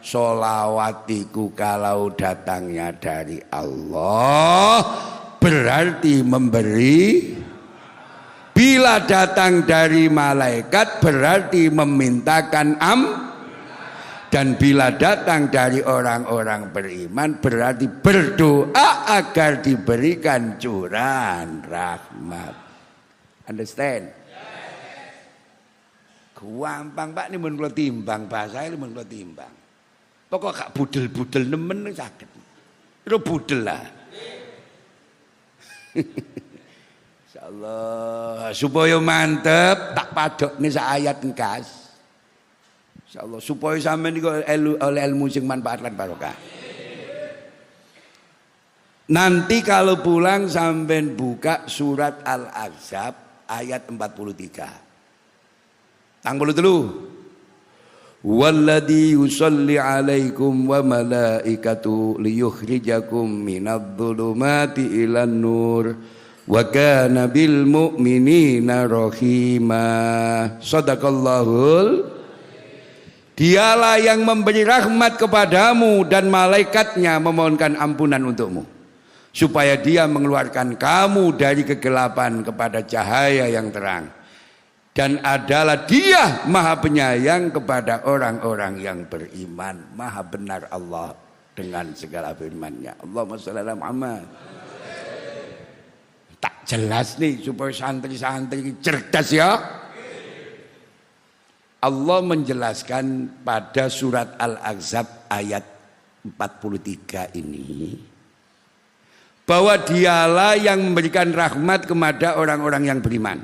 Sholawat iku kalau datangnya dari Allah berarti memberi. Bila datang dari malaikat berarti memintakan dan bila datang dari orang-orang beriman berarti berdoa agar diberikan curahan rahmat. Understand? Gampang Pak, ini mun kula timbang bahasa ini mun kula timbang. Pokok gak budel-budel nemen saged. Itu budel lah. Insyaallah supaya mantep tak padokne sak ayat engkas. Insyaallah supaya sampean niku oleh ilmu sing manfaat lan barokah. Nanti kalau pulang sampean buka surat Al-Ahzab ayat 43. Tanggal 3. Walladzi yusalli 'alaikum wa malaikatu liyukhrijakum minadh-dhulumati ilan nur wa kana bil mu'minina rahima. Shadaqallahul. Dialah yang memberi rahmat kepadamu dan malaikatnya memohonkan ampunan untukmu supaya dia mengeluarkan kamu dari kegelapan kepada cahaya yang terang, dan adalah dia maha penyayang kepada orang-orang yang beriman. Maha benar Allah dengan segala firman-Nya. Allahumma sholli ala Muhammad. Tak jelas nih supaya santri-santri cerdas ya. Allah menjelaskan pada surat Al-Ahzab ayat 43 ini bahwa dialah yang memberikan rahmat kepada orang-orang yang beriman.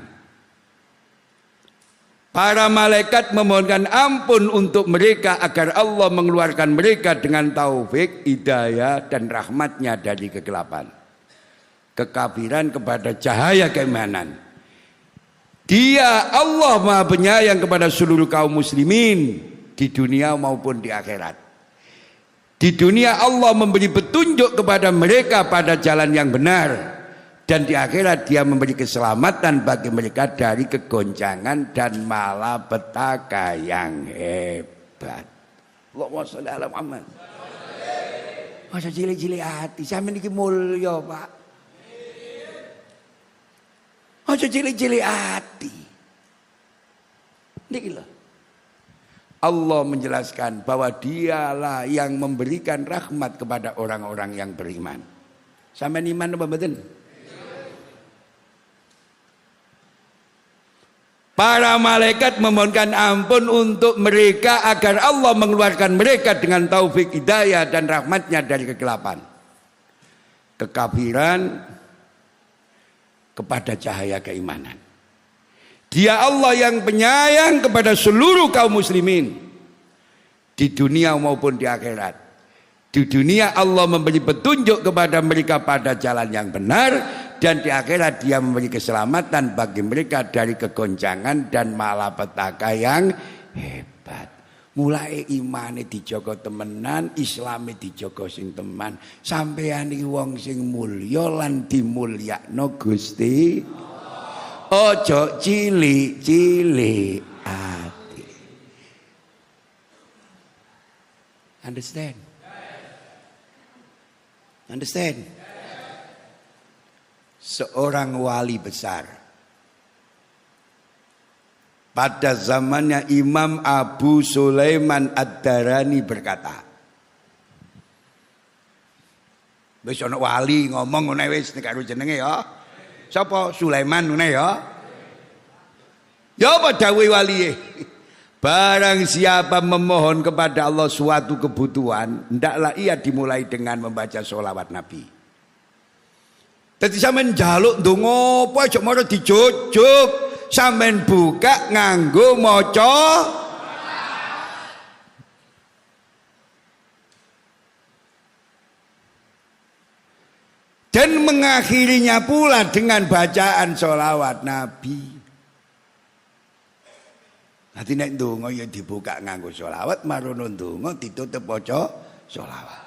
Para malaikat memohonkan ampun untuk mereka agar Allah mengeluarkan mereka dengan taufik, hidayah dan rahmatnya dari kegelapan, kekafiran kepada cahaya keimanan. Dia Allah maha penyayang kepada seluruh kaum muslimin di dunia maupun di akhirat. Di dunia Allah memberi petunjuk kepada mereka pada jalan yang benar, dan di akhirat dia memberi keselamatan bagi mereka dari kegoncangan dan malapetaka yang hebat. Allahumma sholli ala Muhammad. Masa cilik-cilik hati sampeyan iki mulya, Pak. Aja cilik-cilik hati. Niki lho. Allah menjelaskan bahwa dialah yang memberikan rahmat kepada orang-orang yang beriman. Sampeyan iman apa mboten? Para malaikat memohonkan ampun untuk mereka agar Allah mengeluarkan mereka dengan taufik hidayah dan rahmatnya dari kegelapan, kekafiran kepada cahaya keimanan. Dia Allah yang penyayang kepada seluruh kaum muslimin di dunia maupun di akhirat. Di dunia Allah memberi petunjuk kepada mereka pada jalan yang benar, dan di akhirat dia memberi keselamatan bagi mereka dari kegoncangan dan malapetaka yang hebat. Mulai imane dijaga temenan, islame dijaga sing teman. Sampeyan iki wong sing mulya lan dimulyakno Gusti. Ojo cilik-cilik ati. Understand? Understand? Seorang wali besar Pada zamannya Imam Abu Sulaiman Ad-Darani berkata, wis ana wali ngomong ngene wis nek karo jenenge ya. Sapa? Sulaiman ngene ya. Ya apa dawuhe waliye? Barang siapa memohon kepada Allah suatu kebutuhan, hendaklah ia dimulai dengan membaca sholawat Nabi. Dadi sampean njaluk ndonga apa aja mara dijujuk, sampean buka nganggo maca. Dan mengakhirinya pula dengan bacaan sholawat Nabi. Nanti nek ndonga ya dibuka nganggo sholawat, marono ndonga ditutup maca sholawat.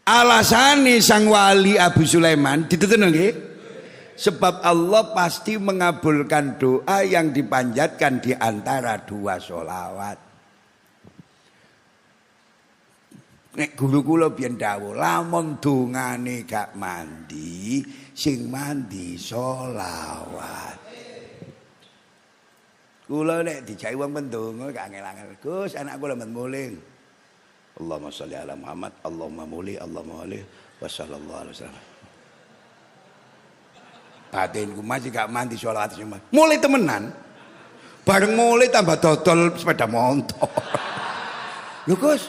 Alasane sang wali Abu Sulaiman ditutup nggih? Sebab Allah pasti mengabulkan doa yang dipanjatkan di antara dua sholawat. Nek guru kula biyen dawuh, lamun dongane gak mandi, sing mandi sholawat. Kula nek dijai wong mendonga gak angel-angel. Gus, anak kula men muling. Allahumma sholli ala Muhammad, Allahumma muli, Allahumma alaihi wa sallallahu alaihi wasallam. Batinku masih gak mandi sholawat semua. Mulai temenan. Bareng mulai tambah dodol sepeda motor. Lho Gus,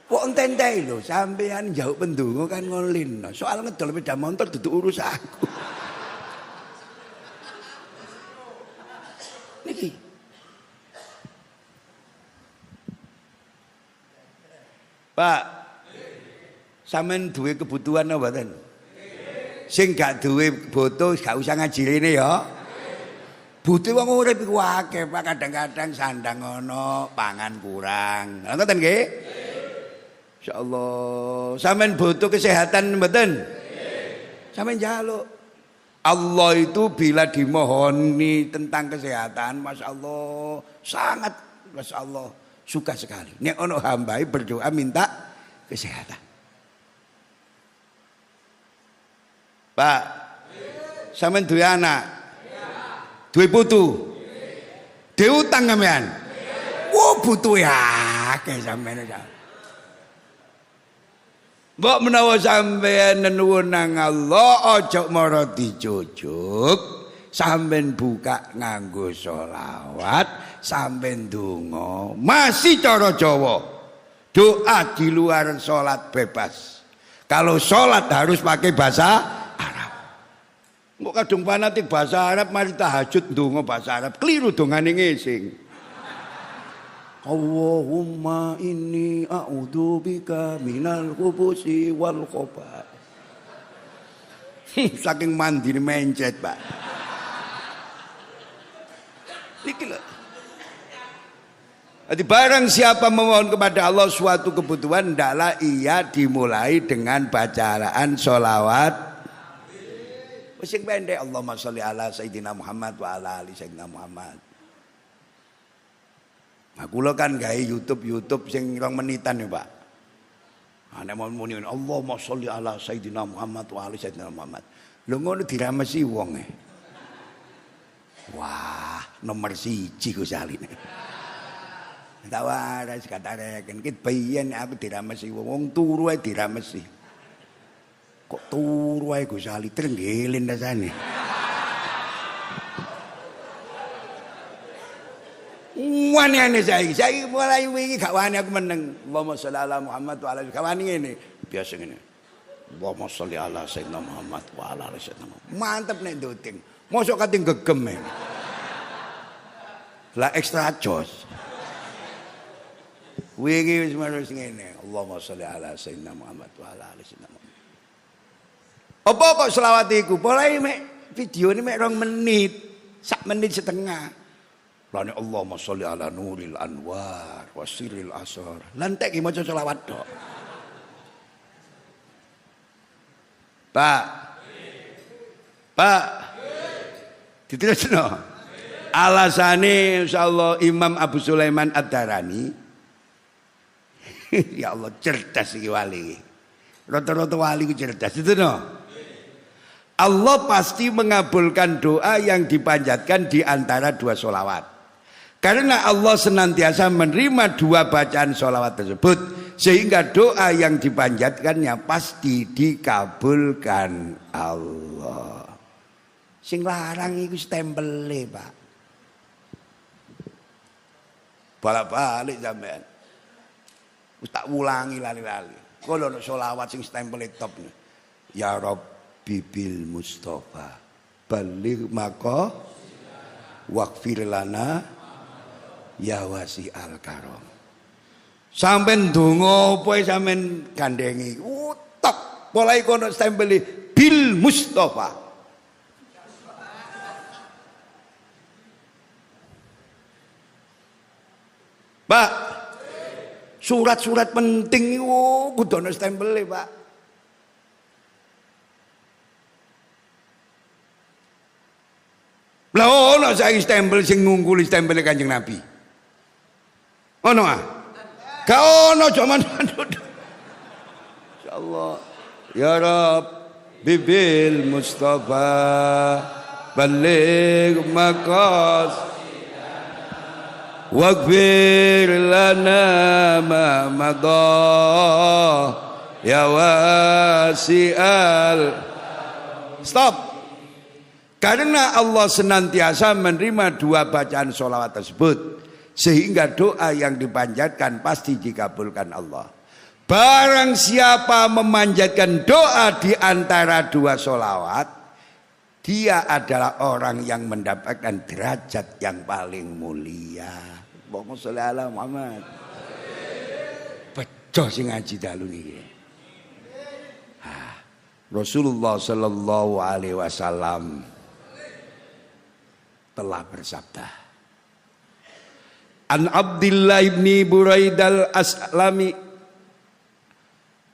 kok ententai lho sampean jauh pendonga kan ngolin. Soal ngedol sepeda motor dudu urusanku. Niki. Pak, sampean duwe kebutuhan apa mboten? Sing gak duwe boto gak usah ngaji rene ya. Butuh wong urip iku akeh, Pak. Kadang-kadang sandang ono, pangan kurang. Lha ngoten nggih? Insyaallah. Sampean butuh kesehatan mboten? Sampean njaluk. Allah itu bila dimohoni tentang kesehatan, Masya Allah, sangat Masya Allah, suka sekali. Nek ono hambai berdoa minta kesehatan. Pak, sampean duwe anak, duwe putu, duwe utang sampean. Wo butuh ya, akeh sampean. Mbok menawa sampean nuwun nang Allah aja mara dijujuk, sampean buka nganggo sholawat, sampean ndonga. Masih cara Jawa. Doa di luar sholat bebas. Kalau sholat harus pakai bahasa Arab. Mbok kadung fanatik bahasa Arab mari tahajud ndonga bahasa Arab, keliru dongane ngising. Allahumma inni a'udzubika minal khubusi wal khobath. Saking mandi mencet, Pak. Niki lho. Jadi barang siapa memohon kepada Allah suatu kebutuhan, hendaklah ia dimulai dengan bacaan sholawat. Sing pendek, Allahumma sholli ala Sayyidina Muhammad wa ala ali Sayyidina Muhammad. Nah, kula kan gawe YouTube sing 2 menitan ya, Pak. Nek mau muni Allahumma sholli ala Sayyidina Muhammad wa ali Sayyidina Muhammad. Lho ngono diramesi wong e. Wah, nomor 1 Gus Ali. Tak waras katareken ki biyen aku diramesi wong turu ae diramesi. Kok turu ae Gus Ali trenggelin rasane. Wani-ane saiki mulai wingi gak wani aku meneng. Allahumma sholli ala Muhammad wa ala ali. Gak wani ngene. Biasa ngene. Allahumma sholli ala Sayyidina Muhammad wa ala ali Sayyidina Muhammad. Mantep nek nduting. Mosok kating gegem. Lah ekstra jos. Wingi wis marus ngene. Allahumma sholli ala Sayyidina Muhammad wa ala ali Sayyidina Muhammad. Apa kok selawat iku? Mulai mek videone mek 2 menit. 1 menit setengah. Lane Allahumma sholli ala nuril anwar wa sirril asar. Lantek iki maca selawat tok. Pak. Pak. Diterusno. Alasane insyaallah Imam Abu Sulaiman Ad-Darani. Ya Allah cerdas iki wali. Rata-rata wali ku cerdas. Itu no. Allah pasti mengabulkan doa yang dipanjatkan di antara dua sholawat. Karena Allah senantiasa menerima dua bacaan sholawat tersebut, sehingga doa yang dipanjatkannya pasti dikabulkan Allah. Sing larang iku stempele, Pak. Balak-balik sampean. Wis tak ulangi lali-lali. Kalau ono sholawat sing stempele top. Ya Rabbi bil Mustafa baligh maka waghfir lana ya wasi'al karam. Sampeyan donga apa sampeyan gandengi. Utek mulai kono stempele bil Mustafa. Pak, surat-surat penting itu kudu ana stempele, Pak. Lah ono saiki stempel sing ngungkuli stempele Kanjeng Nabi. Ono ah? Gak ono jaman insyaallah. Ya Rabb bibil Mustafa baligh maqas waghfir lana ma madha ya wasi'al. Stop. Karena Allah senantiasa menerima dua bacaan sholawat tersebut, sehingga doa yang dipanjatkan pasti dikabulkan Allah. Barang siapa memanjatkan doa di antara dua sholawat, dia adalah orang yang mendapatkan derajat yang paling mulia. Allahumma sholli ala Muhammad. Bejo sing ngaji dalu niki. Rasulullah sallallahu alaihi wasallam telah bersabda. An Abdullah ibni Buraidal Aslami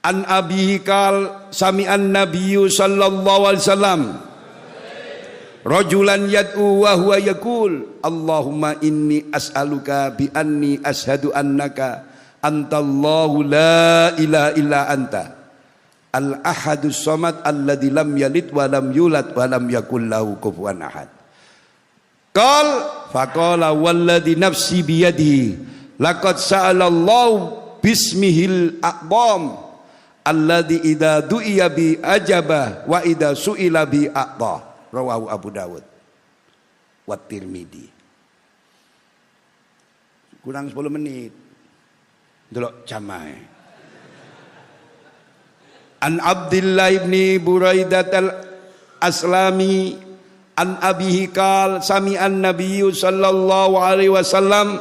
an abihi qal sami'an nabiyyu sallallahu alaihi wasallam rajulan yad'u wa huwa yaqul Allahumma inni as'aluka bi anni ashhadu annaka antallahu la ilaha illa anta al ahadus samad alladzi lam yalid wa lam yulad wa lam yakul lahu kufuwan ahad. Qal faqala walladzi nafsi biyadihi laqad sa'alallahu bismihil a'dham alladzi idza du'iya bi ajaba wa idza su'ila bi a'ta. Rawahu Abu Dawud wa Tirmidzi. Kurang 10 menit. Delok jamaah. An Abdullah ibni Buraidah al-Aslami an abihi qal sami'an nabiyyu sallallahu alaihi wasallam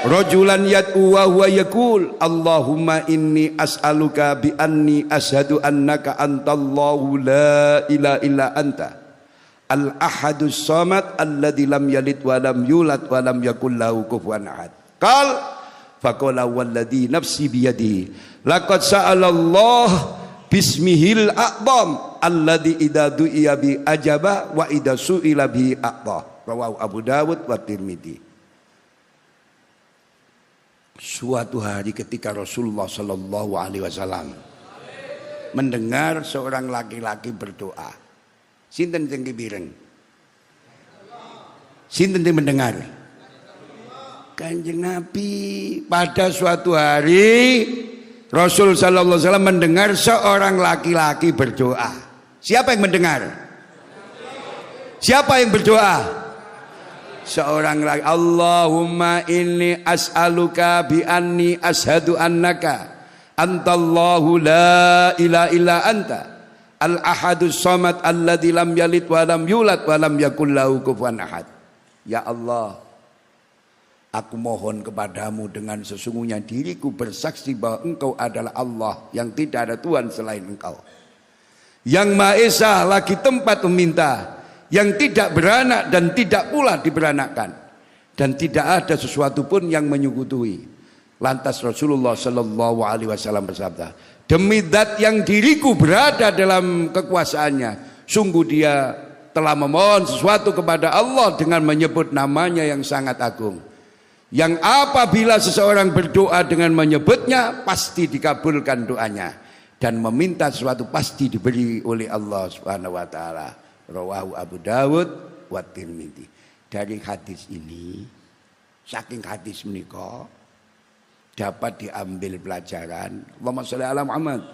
rajulan yad'u wa huwa yaqul Allahumma inni as'aluka bi anni asyhadu annaka antallahu la ilaha illa anta al ahadus samad alladzi lam yalid wa lam yulad wa lam yakul lahu kufuwan ahad. Qal faqala walladzi nafsi biyadihi laqad sa'alallah bismihil a'dham alladzi idza du'iya bi ajaba wa idza su'ila bi a'ta. Rawahu Abu Dawud wa Tirmidzi. Suatu hari ketika Rasulullah sallallahu alaihi wasallam mendengar seorang laki-laki berdoa. Sinten sing kipireng? Sinten sing mendengar? Kanjeng Nabi. Pada suatu hari Rasul sallallahu alaihi wasallam mendengar seorang laki-laki berdoa. Siapa yang mendengar? Siapa yang berdoa? Seorang laki. Allahumma inni as'aluka bi anni ashhadu annaka antallahu la ilaha illa anta al ahadus samad alladzi lam yalid wa lam yulad wa lam yakul lahu kufuwan ahad. Ya Allah, aku mohon kepadamu dengan sesungguhnya diriku bersaksi bahwa engkau adalah Allah yang tidak ada Tuhan selain engkau, yang Maha Esa lagi tempat meminta, yang tidak beranak dan tidak pula diberanakkan, dan tidak ada sesuatu pun yang menyekutui. Lantas Rasulullah sallallahu alaihi wasallam bersabda, demi zat yang diriku berada dalam kekuasaannya, sungguh dia telah memohon sesuatu kepada Allah dengan menyebut namanya yang sangat agung, yang apabila seseorang berdoa dengan menyebutnya pasti dikabulkan doanya. dan meminta sesuatu pasti diberi oleh Allah Subhanahu wa taala. Rawahu Abu Dawud wa Tirmidzi. Dari hadis ini, saking hadis menika dapat diambil pelajaran. Allahumma sholli ala Muhammad.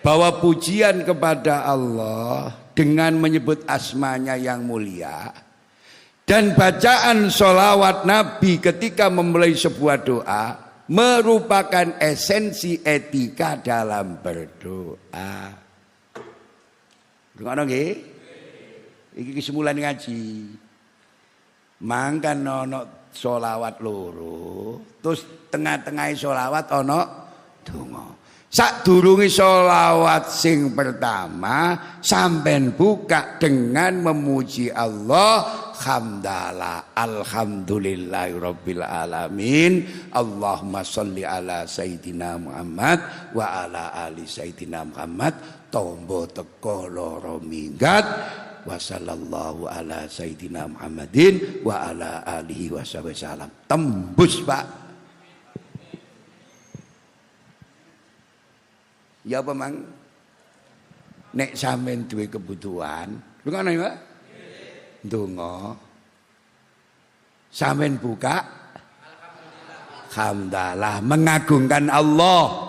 Bahwa pujian kepada Allah dengan menyebut asmanya yang mulia dan bacaan sholawat Nabi ketika memulai sebuah doa merupakan esensi etika dalam berdoa. Dengar nggih? Iki kesimpulan ngaji. Mangkan ono sholawat loro, terus tengah-tengah sholawat ono donga. Sadurunge sholawat sing pertama sampean buka dengan memuji Allah, hamdalah alhamdulillahirabbil alamin, Allahumma sholli ala sayyidina Muhammad wa ala ali sayyidina Muhammad, tombo teko loro minggat, wa sallallahu ala sayyidina Muhammadin wa ala alihi wasallam. Tembus Pak. Ya apa mang? Nek sampean duwe kebutuhan, ngono ya Pak? Ndonga. Sampean buka hamdalah, mengagungkan Allah.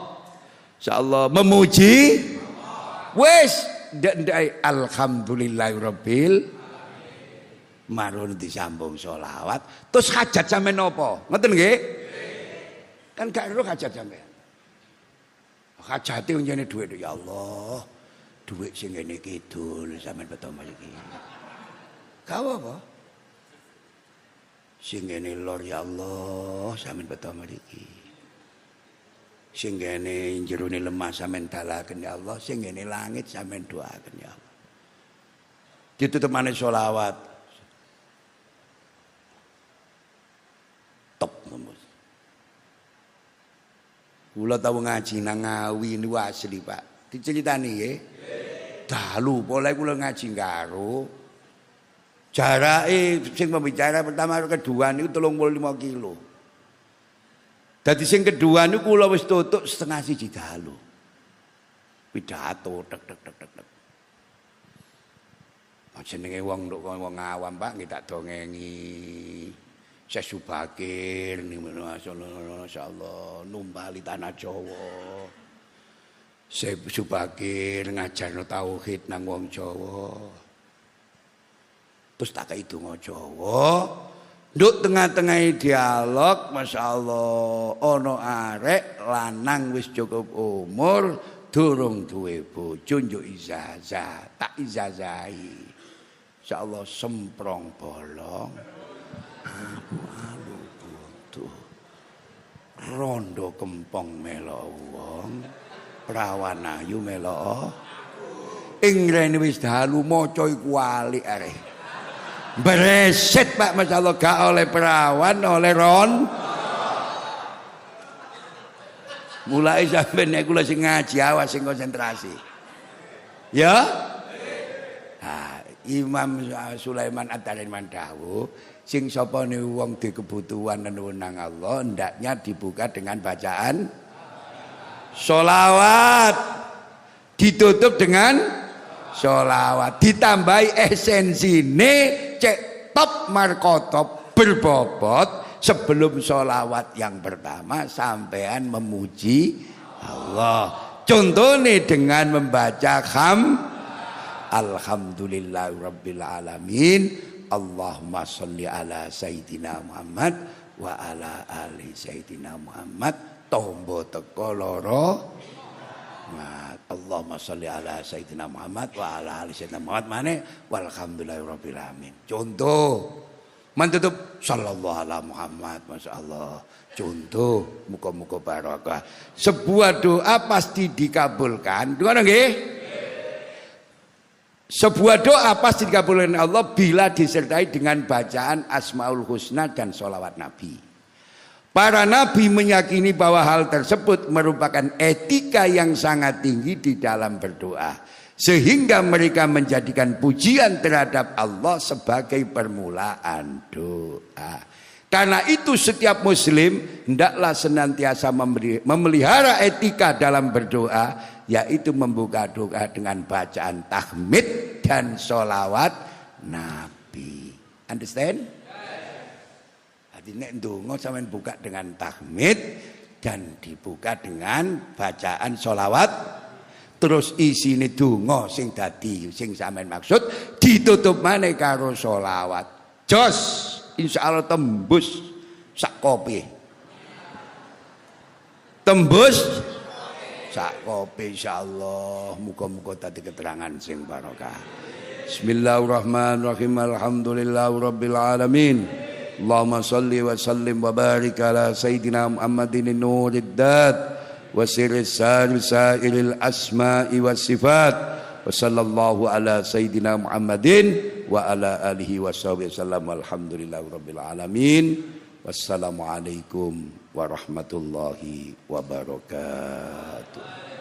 Insyaallah memuji wis ndek alhamdulillahirabbil marun disambung sholawat. Terus hajat sampean napa? Ngoten nggih? Kan gak ero hajat sampean. Hajate njene dhuwit ya Allah. Dhuwit sing ngene kidul sampean beto mriki. Gak apa? Sing ngene lor ya Allah sampean beto mriki. Sing ngene jerone lemah sampean dalaken ya Allah, sing ngene langit sampean doaken ya Allah. Ditutup maneh selawat. Top ngomong. Kula tau ngaji nang Ngawi niku asli Pak. Diceritani nggih. Dalu pola kula ngaji karo. Jarake sing pembicara pertama kedua niku 35 kilo. Dadi sing kedua niku kula wis tutuk setengah siji dalu. Pidato tek tek tek tek tek. Jenenge wong awam Pak nggih tak dongengi. Syekh Subakir niku masyaallah numpali tanah Jawa. Syekh Subakir ngajarno tauhid nang wong Jawa. Terus tak kei donga Jawa. Nduk tengah-tengah dialog masyaallah ana arek lanang wis cukup umur durung duwe bojo njuk ijazah, tak ijazahi. Insyaallah semprong bolong. Alu buntu rondo kempong melo wong prawan ayu melo ing rene wis dalu maca iku alik arek bereset Pak masyaallah gak oleh perawan oleh ron mulai sampeyan nek kula sing ngaji awas sing konsentrasi ya. Imam Sulaiman At-Tarimani dawuh sing sapa niku wong di kebutuhan nang Allah hendaknya dibuka dengan bacaan sholawat, ditutup dengan sholawat, ditambahi esensine cek top markotop berbobot sebelum sholawat yang pertama sampean memuji Allah. Contohnya dengan membaca alhamdulillahirabbil alamin, Allahumma sholli ala sayyidina Muhammad wa ala ali sayyidina Muhammad, tombo teko loro. Allahumma sholli ala sayyidina Muhammad wa ala ali sayyidina Muhammad maneh walhamdulillahirabbil alamin. Contoh mantutup sallallahu ala Muhammad masyaallah. Contoh muga-muga barokah. Sebuah doa pasti dikabulkan. Dengar nggih? Sebuah doa pasti dikabulkan Allah bila disertai dengan bacaan Asmaul Husna dan sholawat Nabi. Para nabi meyakini bahwa hal tersebut merupakan etika yang sangat tinggi di dalam berdoa. Sehingga mereka menjadikan pujian terhadap Allah sebagai permulaan doa. Karena itu setiap muslim hendaklah senantiasa memelihara etika dalam berdoa, yaitu membuka doa dengan bacaan tahmid dan sholawat Nabi. Understand? Jadi nek ndonga sampean buka dengan tahmid dan dibuka dengan bacaan sholawat, terus isine donga sing dadi sing sampean maksud ditutup maneh karo sholawat. Jos, insyaallah tembus sak kopi. Tembus sak kopi insyaallah. Muga-muga dadi keterangan sing barokah. Bismillahirrahmanirrahim. Alhamdulillahirabbil alamin. Allahumma shalli wa sallim wa barik ala sayyidina Muhammadin nurid dat wa sirris sairil asma'i was sifat. Wa sallallahu ala sayyidina Muhammadin wa ala alihi wa sahbihi wasallam. Alhamdulillahirabbil alamin. Wassalamualaikum warahmatullahi wabarakatuh.